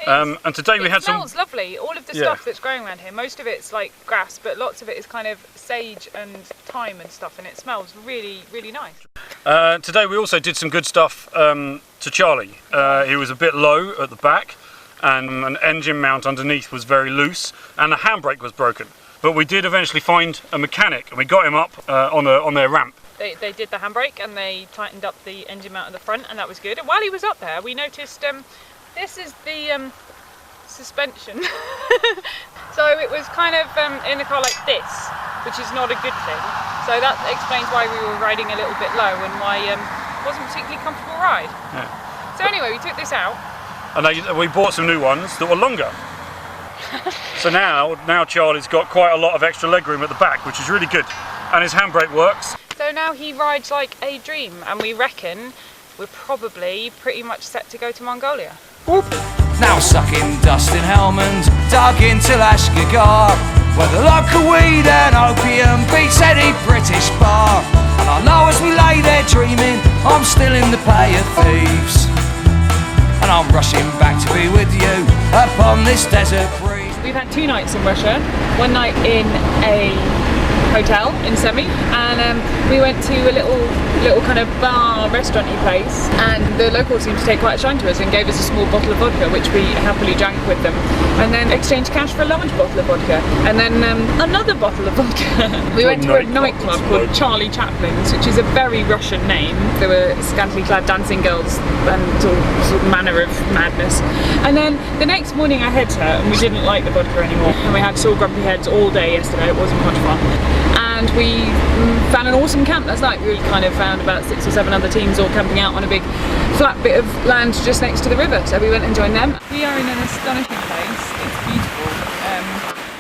And today we had some... It smells lovely. All of the stuff that's growing around here, most of it's like grass, but lots of it is kind of sage and thyme and stuff, and it smells really, really nice. Today we also did some good stuff to Charlie. He was a bit low at the back, and an engine mount underneath was very loose, and the handbrake was broken. But we did eventually find a mechanic, and we got him up on their ramp. They did the handbrake and they tightened up the engine mount at the front, and that was good. And while he was up there, we noticed this is the suspension. So it was kind of in the car like this, which is not a good thing. So that explains why we were riding a little bit low and why it wasn't a particularly comfortable ride. Yeah. So anyway, we took this out. And we bought some new ones that were longer. So now Charlie's got quite a lot of extra legroom at the back, which is really good. And his handbrake works. So now he rides like a dream, and we reckon we're probably pretty much set to go to Mongolia. Whoop. Now sucking dust in Helmand, dug into Lashkar, where the local weed and opium beats any British bar. And I know as we lay there dreaming, I'm still in the pay of thieves, and I'm rushing back to be with you upon this desert breeze. We've had 2 nights in Russia, one night in a hotel in Semi, and we went to a little kind of bar restauranty place, and the locals seemed to take quite a shine to us and gave us a small bottle of vodka, which we happily drank with them, and then exchanged cash for a large bottle of vodka, and then another bottle of vodka. We went to a nightclub called Charlie Chaplin's, which is a very Russian name. There were scantily clad dancing girls and all sort of manner of madness. And then the next morning our heads hurt and we didn't like the vodka anymore, and we had sore grumpy heads all day yesterday. It wasn't much fun. And and we found an awesome camp last night. We kind of found about 6 or 7 other teams all camping out on a big flat bit of land just next to the river, so we went and joined them. We are in an astonishing place. It's beautiful.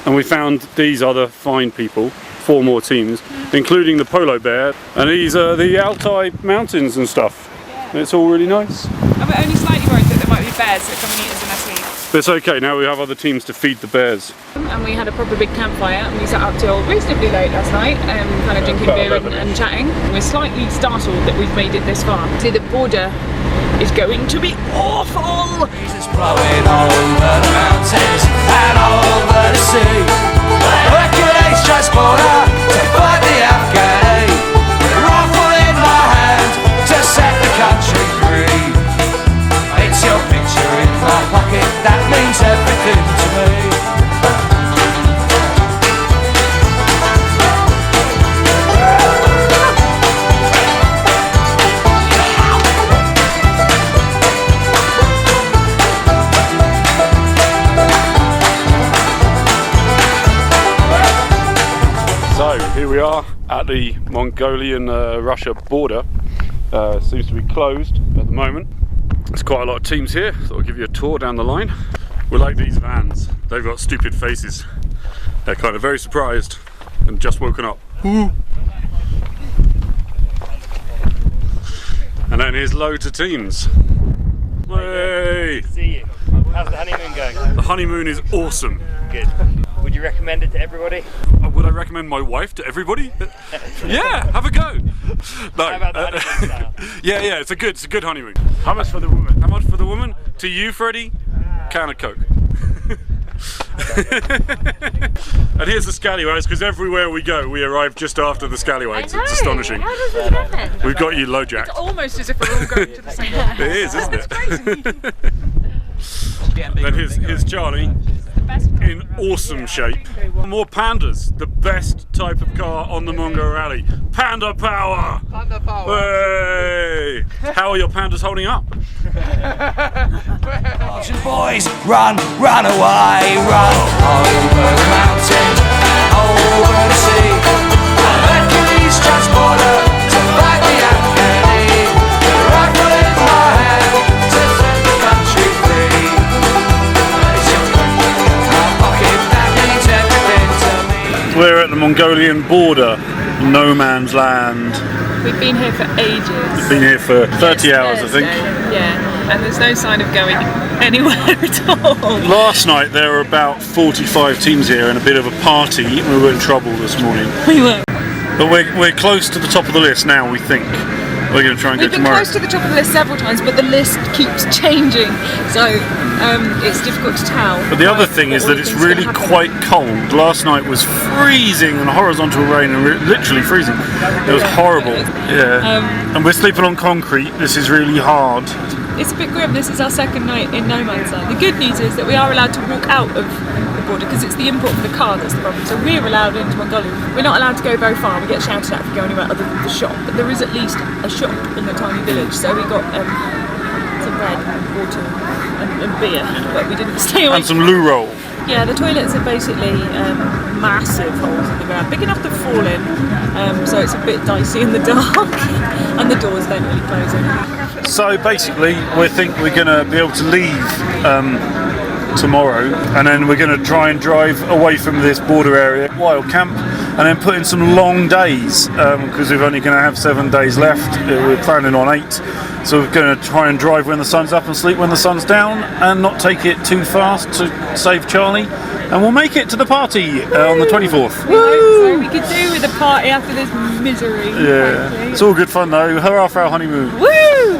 And we found these other fine people, 4 more teams, including the polo bear, and these are the Altai mountains and stuff. Yeah. It's all really nice. And we're only slightly worried that there might be bears that come and eat us in our sleep. But it's okay, now we have other teams to feed the bears. And we had a proper big campfire, and we sat up till reasonably late last night, kind of drinking beer and chatting. We're slightly startled that we've made it this far. See, the border is going to be awful! Jesus blowing over the mountains and over the sea. Hercules transporter to fight the Afghani. Rifle in my hand to set the country free. It's your picture in my pocket that means everything to me. Here we are at the Mongolian-Russia border. Seems to be closed at the moment. There's quite a lot of teams here, so I'll give you a tour down the line. We like these vans. They've got stupid faces. They're kind of very surprised and just woken up. Ooh. And then here's loads of teams. Way! Good to see you. How's the honeymoon going? The honeymoon is awesome. Good. Would you recommend it to everybody? Would I recommend my wife to everybody? Yeah, have a go. No. How about the honeymoon style? Yeah, it's a good honeymoon. How much for the woman? How much for the woman? To you, Freddie? Can of Coke. And here's the scallywags, because everywhere we go, we arrive just after the scallywags. It's astonishing. How does this happen? We've got you low jack. It's almost as if we're all going to the same place. It is, isn't it? Then here's Charlie. In awesome shape. More pandas, the best type of car on the Mongol Rally. Panda power! Panda power! Hey! How are your pandas holding up? Boys, run, run away, run over the mountains, over the sea. Hercules transporter to fight the Afghani. The rifle in my hand to set the country free. We're at the Mongolian border, no man's land. We've been here for ages. We've been here for 30 hours, I think. Yeah, and there's no sign of going anywhere at all. Last night there were about 45 teams here and a bit of a party. We were in trouble this morning. We were. But we're close to the top of the list now, we think. We're going to try and go tomorrow. We've been close to the top of the list several times, but the list keeps changing, so it's difficult to tell. But the other thing is that it's really quite cold. Last night was freezing and horizontal rain and literally freezing. It was horrible. Yeah. And we're sleeping on concrete. This is really hard. It's a bit grim. This is our second night in no man's land. The good news is that we are allowed to walk out of the border because it's the import of the car that's the problem. So we're allowed into Mongolia. We're not allowed to go very far. We get shouted at if we go anywhere other than the shop. But there is at least a shop in the tiny village. So we got some bread and water and beer, but we didn't stay away. And some loo roll. Yeah, the toilets are basically massive holes in the ground, big enough to fall in, so it's a bit dicey in the dark, and the doors don't really close in. So basically, we think we're going to be able to leave tomorrow, and then we're going to try and drive away from this border area, wild camp, and then put in some long days, because we're only going to have 7 days left. We're planning on 8. So we're going to try and drive when the sun's up and sleep when the sun's down, and not take it too fast to save Charlie. And we'll make it to the party on the 24th. We hope so. We could do with a party after this misery. Yeah, frankly. It's all good fun though. Hurrah for our honeymoon. Woo!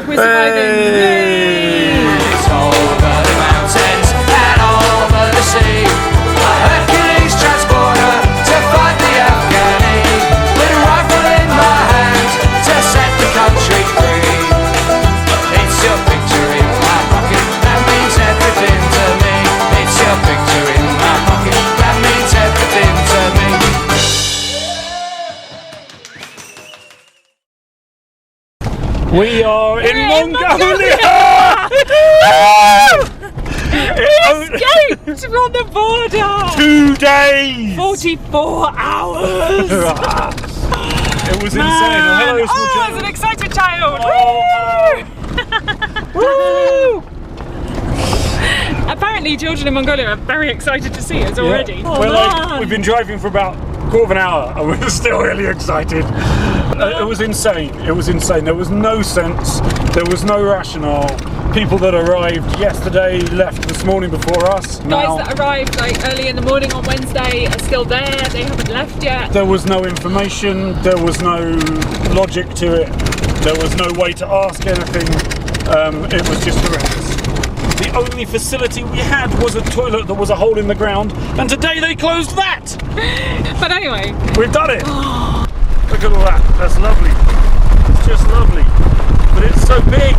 We're surviving. Yay! It's over the mountains and over the sea. A Hercules transporter to fight the Afghani. With a rifle in my hand to set the country free. It's your picture in my pocket, that means everything to me. It's your picture in my pocket, that means everything to me. We are in Mongolia! escaped from the border! 2 days! 44 hours! It was insane. Oh, hello, small Oh, child. it's an excited child! Oh, Woo! Apparently, children in Mongolia are very excited to see us already. Yeah. Oh, We've been driving for about a quarter of an hour and we're still really excited. It was insane. It was insane. There was no sense. There was no rationale. People that arrived yesterday left this morning before us. Guys that arrived like early in the morning on Wednesday are still there. They haven't left yet. There was no information. There was no logic to it. There was no way to ask anything. It was just horrendous. The only facility we had was a toilet that was a hole in the ground, and today they closed that! But anyway, we've done it! Look at all that, that's lovely. It's just lovely. But it's so big.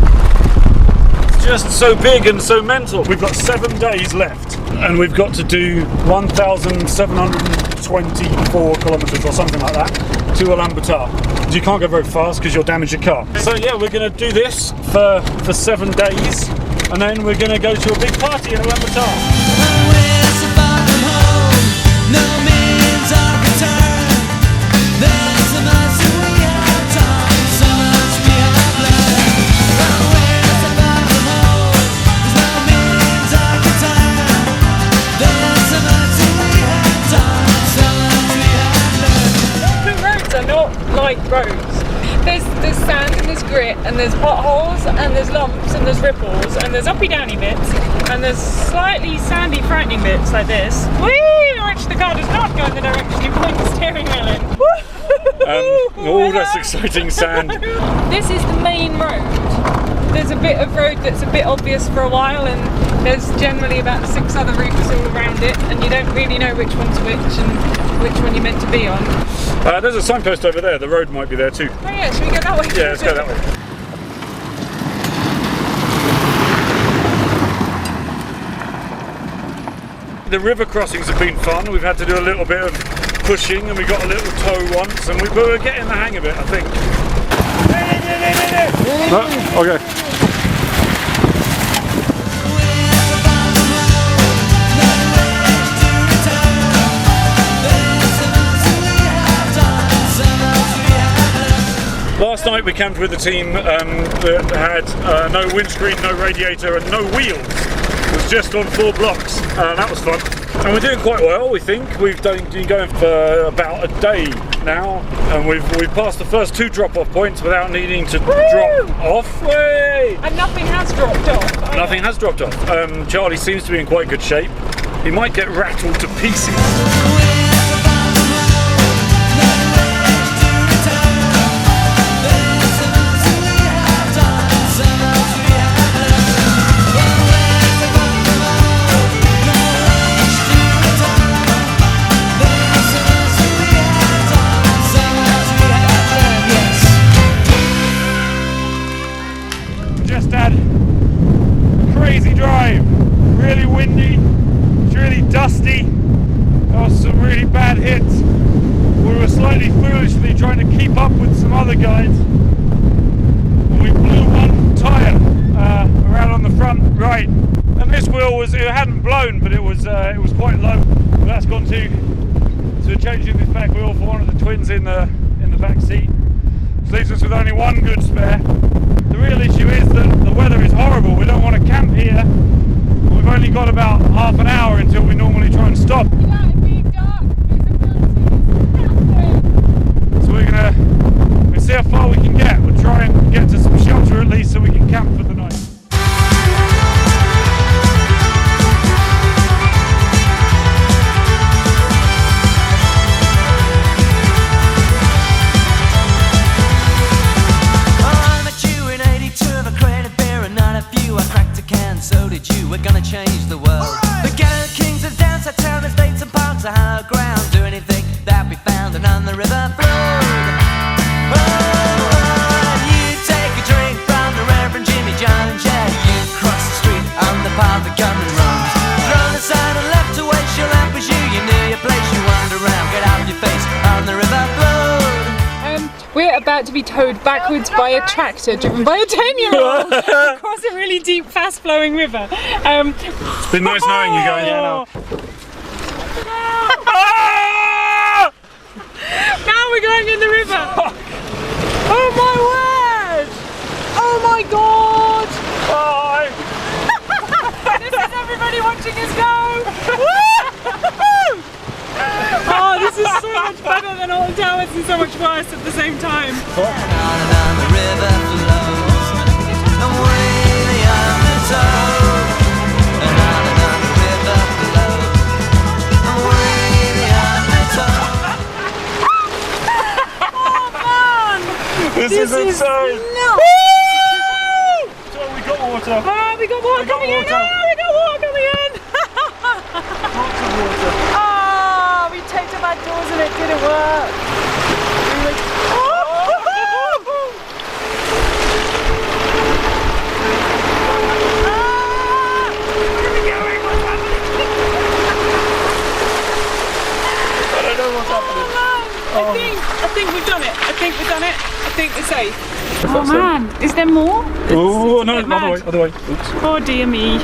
It's just so big and so mental. We've got 7 days left, and we've got to do 1,724 kilometres or something like that to Ulaanbaatar. You can't go very fast because you'll damage your car. So yeah, we're going to do this for 7 days. And then we're going to go to a big party in Ulaanbaatar. the roads are not like roads. There's sand and there's grit and there's potholes and there's lumps and there's ripples and there's uppy downy bits and there's slightly sandy frightening bits like this, which the car does not go in the direction you point the steering wheel in. Oh, that's exciting sand. This is the main road. There's a bit of road that's a bit obvious for a while and there's generally about 6 other routes all around it and you don't really know which one's which and which one you're meant to be on. There's a signpost over there, the road might be there too. Oh yeah, should we go that way? Yeah, let's go that way. The river crossings have been fun. We've had to do a little bit of pushing and we got a little tow once and we're getting the hang of it, I think. Okay. Last night we camped with a team that had no windscreen, no radiator and no wheels. It was just on 4 blocks. That was fun. And we're doing quite well, we think. We've been going for about a day now and we've passed the first 2 drop-off points without needing to drop off. Way! And nothing has dropped off. Nothing has dropped off. Charlie seems to be in quite good shape. He might get rattled to pieces. Just had a crazy drive, really windy, it's really dusty, there was some really bad hits. We were slightly foolishly trying to keep up with some other guys. We blew one tyre around on the front right, and this wheel it hadn't blown, but it was quite low. But that's gone to changing this back wheel for one of the twins in the back seat. Which leaves us with only one good spare. The real issue is that the weather is horrible. We don't want to camp here. We've only got about half an hour until we normally try and stop. So we're gonna see how far we can get. We'll try and get to some shelter at least so we can camp for the night. So did you, we're gonna change the world. Right. The Ghetto Kings of dance, I tell the states and parts of higher ground. Do anything that we found and on the river flowed. You take a drink from the Reverend Jimmy John and Jay. You cross the street on the path of common roads. Throw the sign and left to waste your lamp as you know your place. You wander around, get out your face on the river flowed. We're about about to be towed backwards by a tractor driven by a 10-year-old across a really deep, fast-flowing river. It's been nice knowing you guys. Now we're going in the river. Oh my word! Oh my god! Bye. This is everybody watching us go! Oh, this is so much better than Alton Towers and so much worse at the same time. This is insane! No. So we got water. Oh, we got water coming in! Oh, we got water coming in! Lots of water. Oh, we checked them outdoors and it didn't work. We were like, where are we going? What's happening? I don't know what's happening. I think we've done it. I think we've done it. I think we're safe. Oh man, is there more? Oh no, other way. Oops. Oh dear me.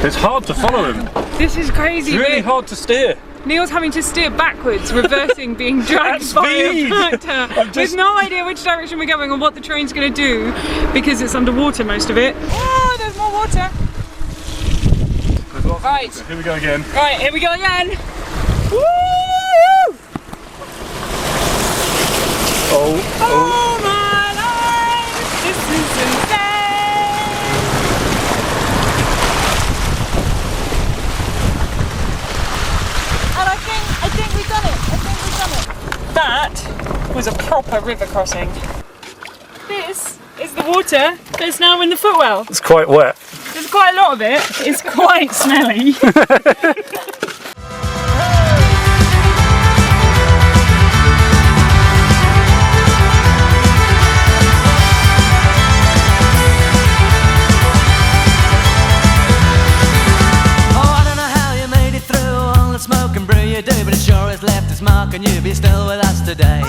It's hard to follow him. This is crazy. It's really hard to steer. Neil's having to steer backwards, reversing, being dragged by a tractor with no idea which direction we're going or what the train's going to do because it's underwater most of it. Oh, there's more water. Right. Here we go again. Right, here we go again. Woo! Oh my life! This is insane! And I think we've done it. That was a proper river crossing. This is the water that's now in the footwell. It's quite wet. There's quite a lot of it. It's quite smelly. Smoke and brew you do, but it sure has left its mark and you be still with us today.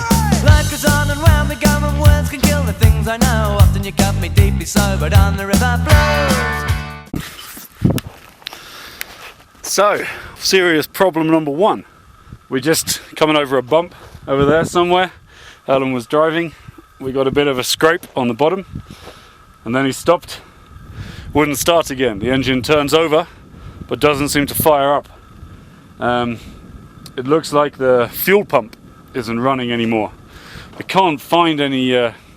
Life goes on and round, we go and words can kill the things I know. Often you cut me deeply sobered on the river flows. So, serious problem number one. We're just coming over a bump over there somewhere. Alan was driving. We got a bit of a scrape on the bottom and then he stopped. Wouldn't start again. The engine turns over but doesn't seem to fire up. It looks like the fuel pump isn't running anymore. We can't find any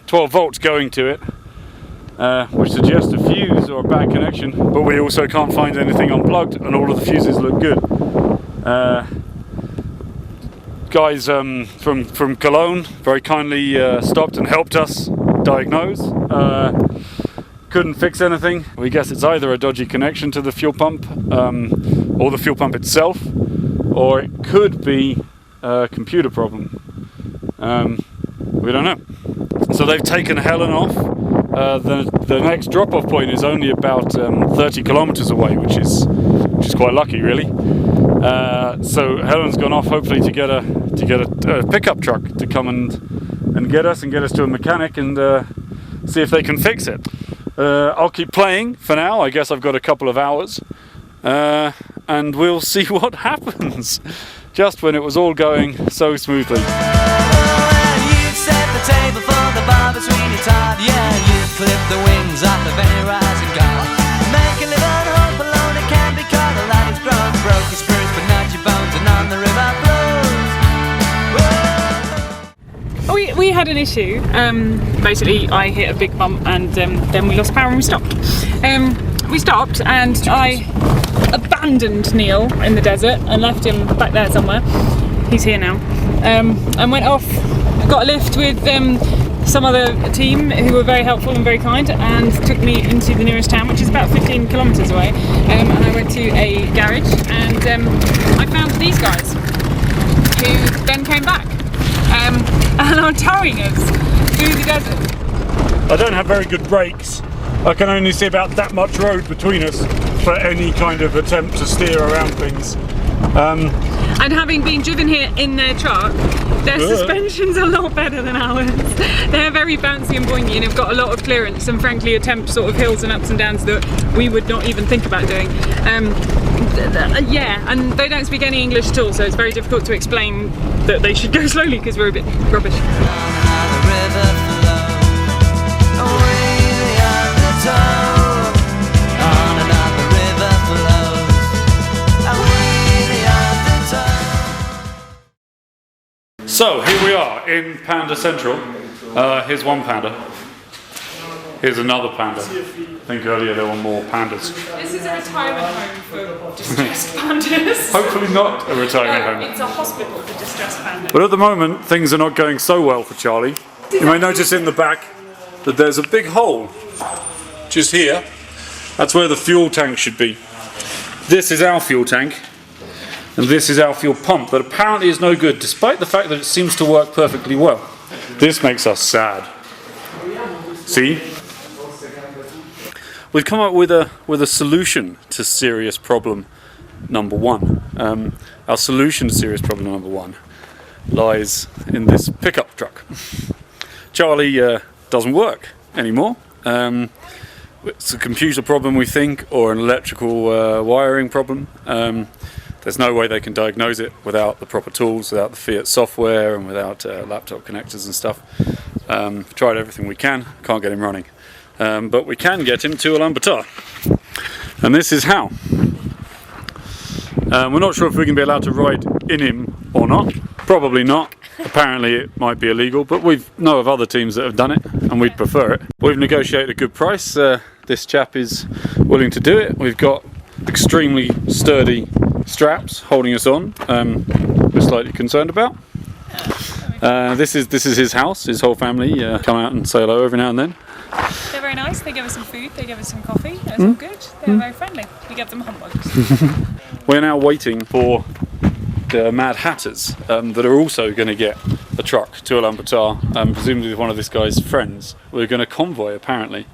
12 volts going to it, which suggests a fuse or a bad connection, but we also can't find anything unplugged and all of the fuses look good. Guys from Cologne very kindly stopped and helped us diagnose. Couldn't fix anything. We guess it's either a dodgy connection to the fuel pump or the fuel pump itself, or it could be a computer problem. We don't know. So they've taken Helen off. The next drop-off point is only about 30 kilometers away, which is quite lucky, really. So Helen's gone off, hopefully to get a pickup truck to come and get us to a mechanic and see if they can fix it. I'll keep playing for now. I guess I've got a couple of hours. And we'll see what happens. Just when it was all going so smoothly. You've set the table for the bar between your tart. Yeah, you've clipped the wings off of any rising car. Make a little hope alone, it can be caught. A lot is grown, broke your spirits, but not your bones, and on the river flows. We had an issue. Basically, I hit a big bump and then we lost power and we stopped. We stopped and I abandoned Neil in the desert and left him back there somewhere. He's here now. And went off, got a lift with some other team who were very helpful and very kind and took me into the nearest town, which is about 15 kilometres away. And I went to a garage and I found these guys who then came back and are towing us through the desert. I don't have very good brakes. I can only see about that much road between us for any kind of attempt to steer around things. And having been driven here in their truck, their suspension's a lot better than ours. They're very bouncy and boingy and have got a lot of clearance and frankly attempt sort of hills and ups and downs that we would not even think about doing. Yeah, and they don't speak any English at all, so it's very difficult to explain that they should go slowly because we're a bit rubbish. So here we are in Panda Central. Here's one panda. Here's another panda. I think earlier there were more pandas. This is a retirement home for distressed pandas. Hopefully not a retirement home. It's a hospital for distressed pandas. But at the moment things are not going so well for Charlie. You may notice in the back that there's a big hole just here. That's where the fuel tank should be. This is our fuel tank. And this is our fuel pump that apparently is no good, despite the fact that it seems to work perfectly well. This makes us sad. See? We've come up with a solution to serious problem number one. Our solution to serious problem number one lies in this pickup truck. Charlie doesn't work anymore. It's a computer problem, we think, or an electrical wiring problem. There's no way they can diagnose it without the proper tools, without the Fiat software and without laptop connectors and stuff. We've tried everything we can, can't get him running. But we can get him to Ulaanbaatar. And this is how. We're not sure if we're going to be allowed to ride in him or not. Probably not. Apparently it might be illegal, but we know of other teams that have done it and we'd prefer it. We've negotiated a good price. This chap is willing to do it. We've got extremely sturdy straps holding us on. We're slightly concerned about. This is his house. His whole family come out and say hello every now and then. They're very nice. They give us some food. They give us some coffee. It's all good. They're very friendly. We give them humbugs. We're now waiting for the Mad Hatters that are also going to get a truck to Ulaanbaatar, presumably with one of this guy's friends. We're going to convoy apparently.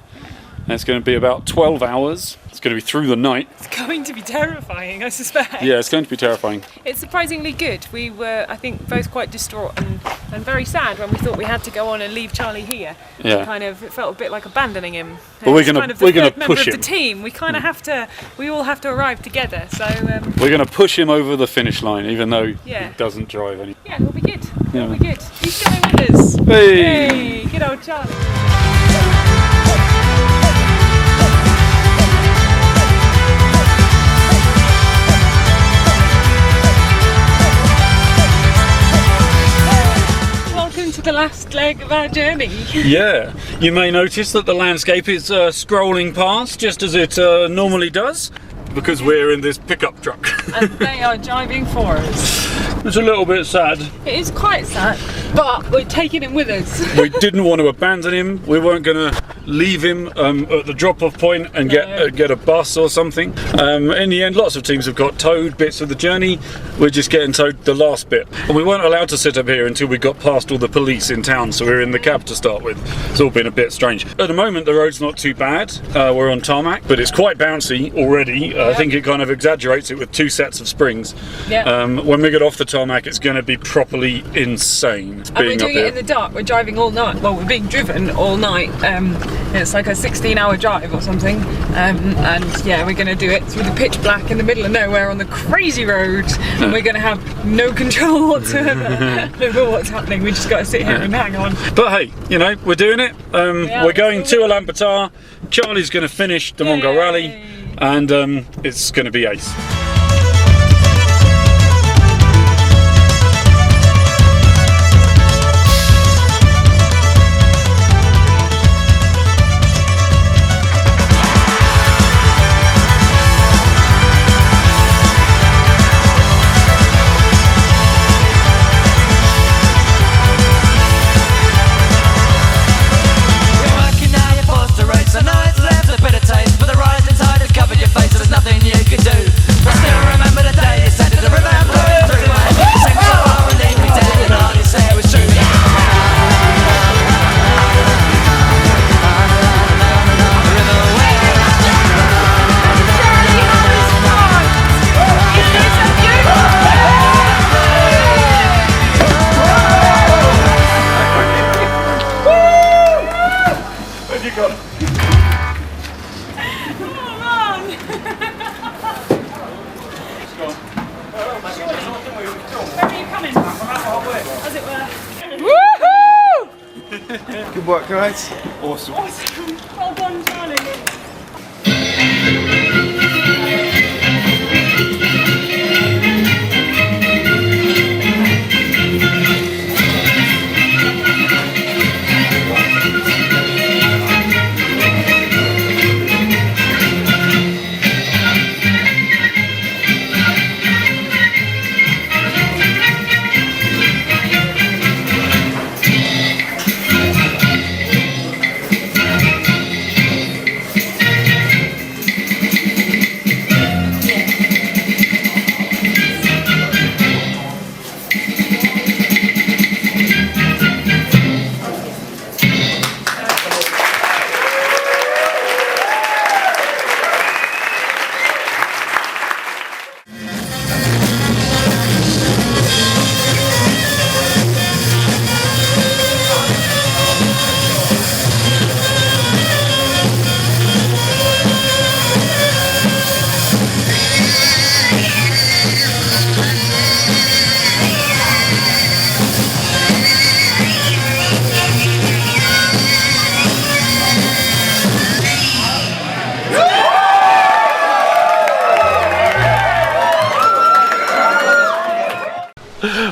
And it's going to be about 12 hours. It's going to be through the night. It's going to be terrifying, I suspect. Yeah, it's going to be terrifying. It's surprisingly good. We were, I think, both quite distraught and very sad when we thought we had to go on and leave Charlie here. Yeah. It felt a bit like abandoning him. But we're going to push him. The team. We kind of have to. We all have to arrive together. So we're going to push him over the finish line, even though he doesn't drive any. Yeah, it'll be good. It'll be good. He's going with us. Hey, good old Charlie. To the last leg of our journey. Yeah, you may notice that the landscape is scrolling past just as it normally does, because we're in this pickup truck. And they are driving for us. It's a little bit sad. It is quite sad, but we're taking him with us. We didn't want to abandon him. We weren't going to leave him at the drop-off point and get a bus or something. In the end, lots of teams have got towed bits of the journey. We're just getting towed the last bit. And we weren't allowed to sit up here until we got past all the police in town, so we were in the cab to start with. It's all been a bit strange. At the moment, the road's not too bad. We're on tarmac, but it's quite bouncy already. I think it kind of exaggerates it with 2 sets of springs. Yeah. When we get off the tarmac, it's going to be properly insane. And we're doing it in the dark. We're driving all night. Well, we're being driven all night. It's like a 16-hour drive or something. And yeah, we're going to do it through the pitch black in the middle of nowhere on the crazy road. And we're going to have no control whatsoever over what's happening. We just got to sit here and hang on. But hey, you know, we're doing it. We're going to Ulaanbaatar. Charlie's going to finish the Mongol Rally. And it's going to be ace. Nothing you can do. work, guys. Awesome. Well done, Charlie.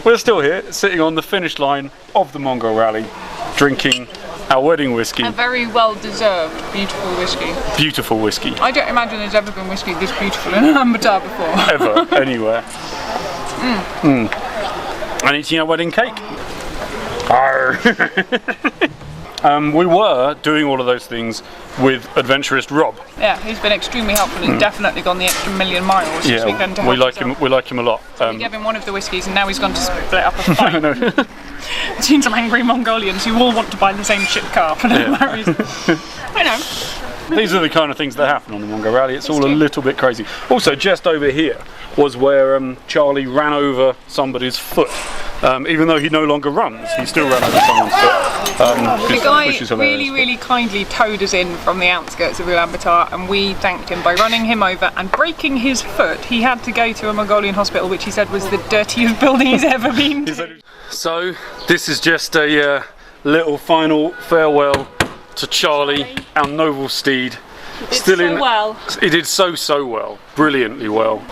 We're still here, sitting on the finish line of the Mongol Rally, drinking our wedding whiskey. A very well-deserved, beautiful whiskey. Beautiful whiskey. I don't imagine there's ever been whiskey this beautiful in Ulaanbaatar before. Ever, anywhere. And eating our wedding cake. Arr. We were doing all of those things with adventurist Rob. Yeah, he's been extremely helpful and definitely gone the extra million miles this weekend to help we like himself. him. We like him a lot. We gave him one of the whiskies and now he's gone to split up a fight. No. Between some angry Mongolians who all want to buy the same shit car for no reason. I know. These are the kind of things that happen on the Mongol Rally. It's all a little bit crazy. Also, just over here was where Charlie ran over somebody's foot. Even though he no longer runs, he still ran over someone's foot. The guy which is hilarious. really kindly towed us in from the outskirts of Ulaanbaatar and we thanked him by running him over and breaking his foot. He had to go to a Mongolian hospital, which he said was the dirtiest building he's ever been to. So, this is just a little final farewell to Charlie, our noble steed. He did so well, brilliantly well.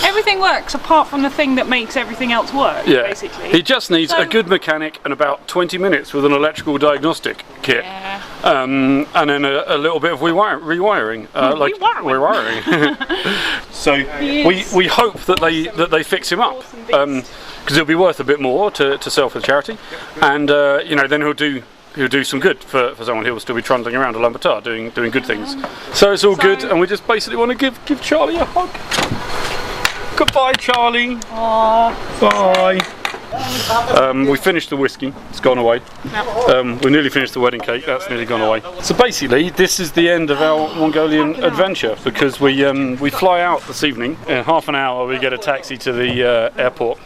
Everything works apart from the thing that makes everything else work, basically. He just needs a good mechanic and about 20 minutes with an electrical diagnostic kit. And then a little bit of rewiring. Rewiring. So we hope that they fix him up. Because it'll be worth a bit more to sell for the charity. And then he'll do some good for someone. He'll still be trundling around Ulaanbaatar doing good things. So it's all good, and we just basically want to give Charlie a hug. Goodbye, Charlie. Aww. Bye. We finished the whiskey. It's gone away. We nearly finished the wedding cake. That's nearly gone away. So basically, this is the end of our Mongolian adventure because we fly out this evening. In half an hour, we get a taxi to the airport.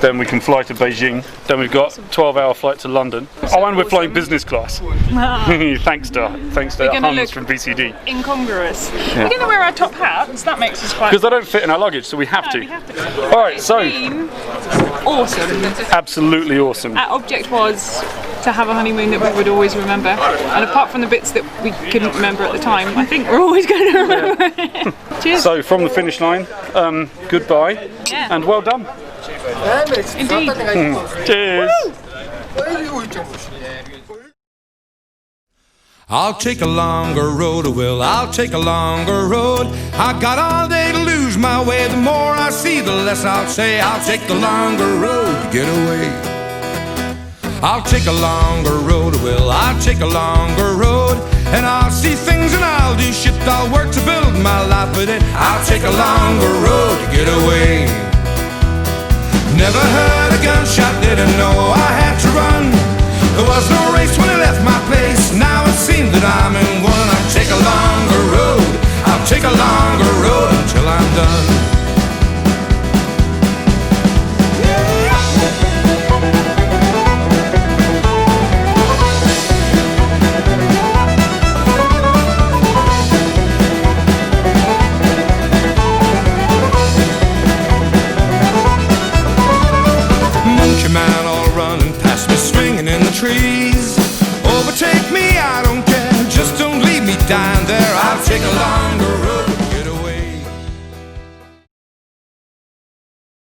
Then we can fly to Beijing. Then we've got a 12-hour flight to London. Oh, and we're flying business class. Thanks to Hans from BCD. Incongruous. We're going to wear our top hats. That makes us quite. Because they don't fit in our luggage, so we have to. All right, so awesome. Absolutely awesome. Our object was to have a honeymoon that we would always remember. And apart from the bits that we couldn't remember at the time, I think we're always going to remember it. Cheers. So from the finish line, goodbye and well done. Indeed. Cheers. I'll take a longer road, I'll take a longer road. I got all day to lose my way. The more I see, the less I'll say. I'll take the longer road to get away. I'll take a longer road, I'll take a longer road. And I'll see things and I'll do shit. I'll work to build my life with it. I'll take a longer road to get away. Never heard a gunshot, didn't know I had to run. There was no race when I left my place. Now it seems that I'm in one. I'll take a longer road. I'll take a longer road until I'm done. Monkey man all running past me, swinging in the trees. Oh, take a long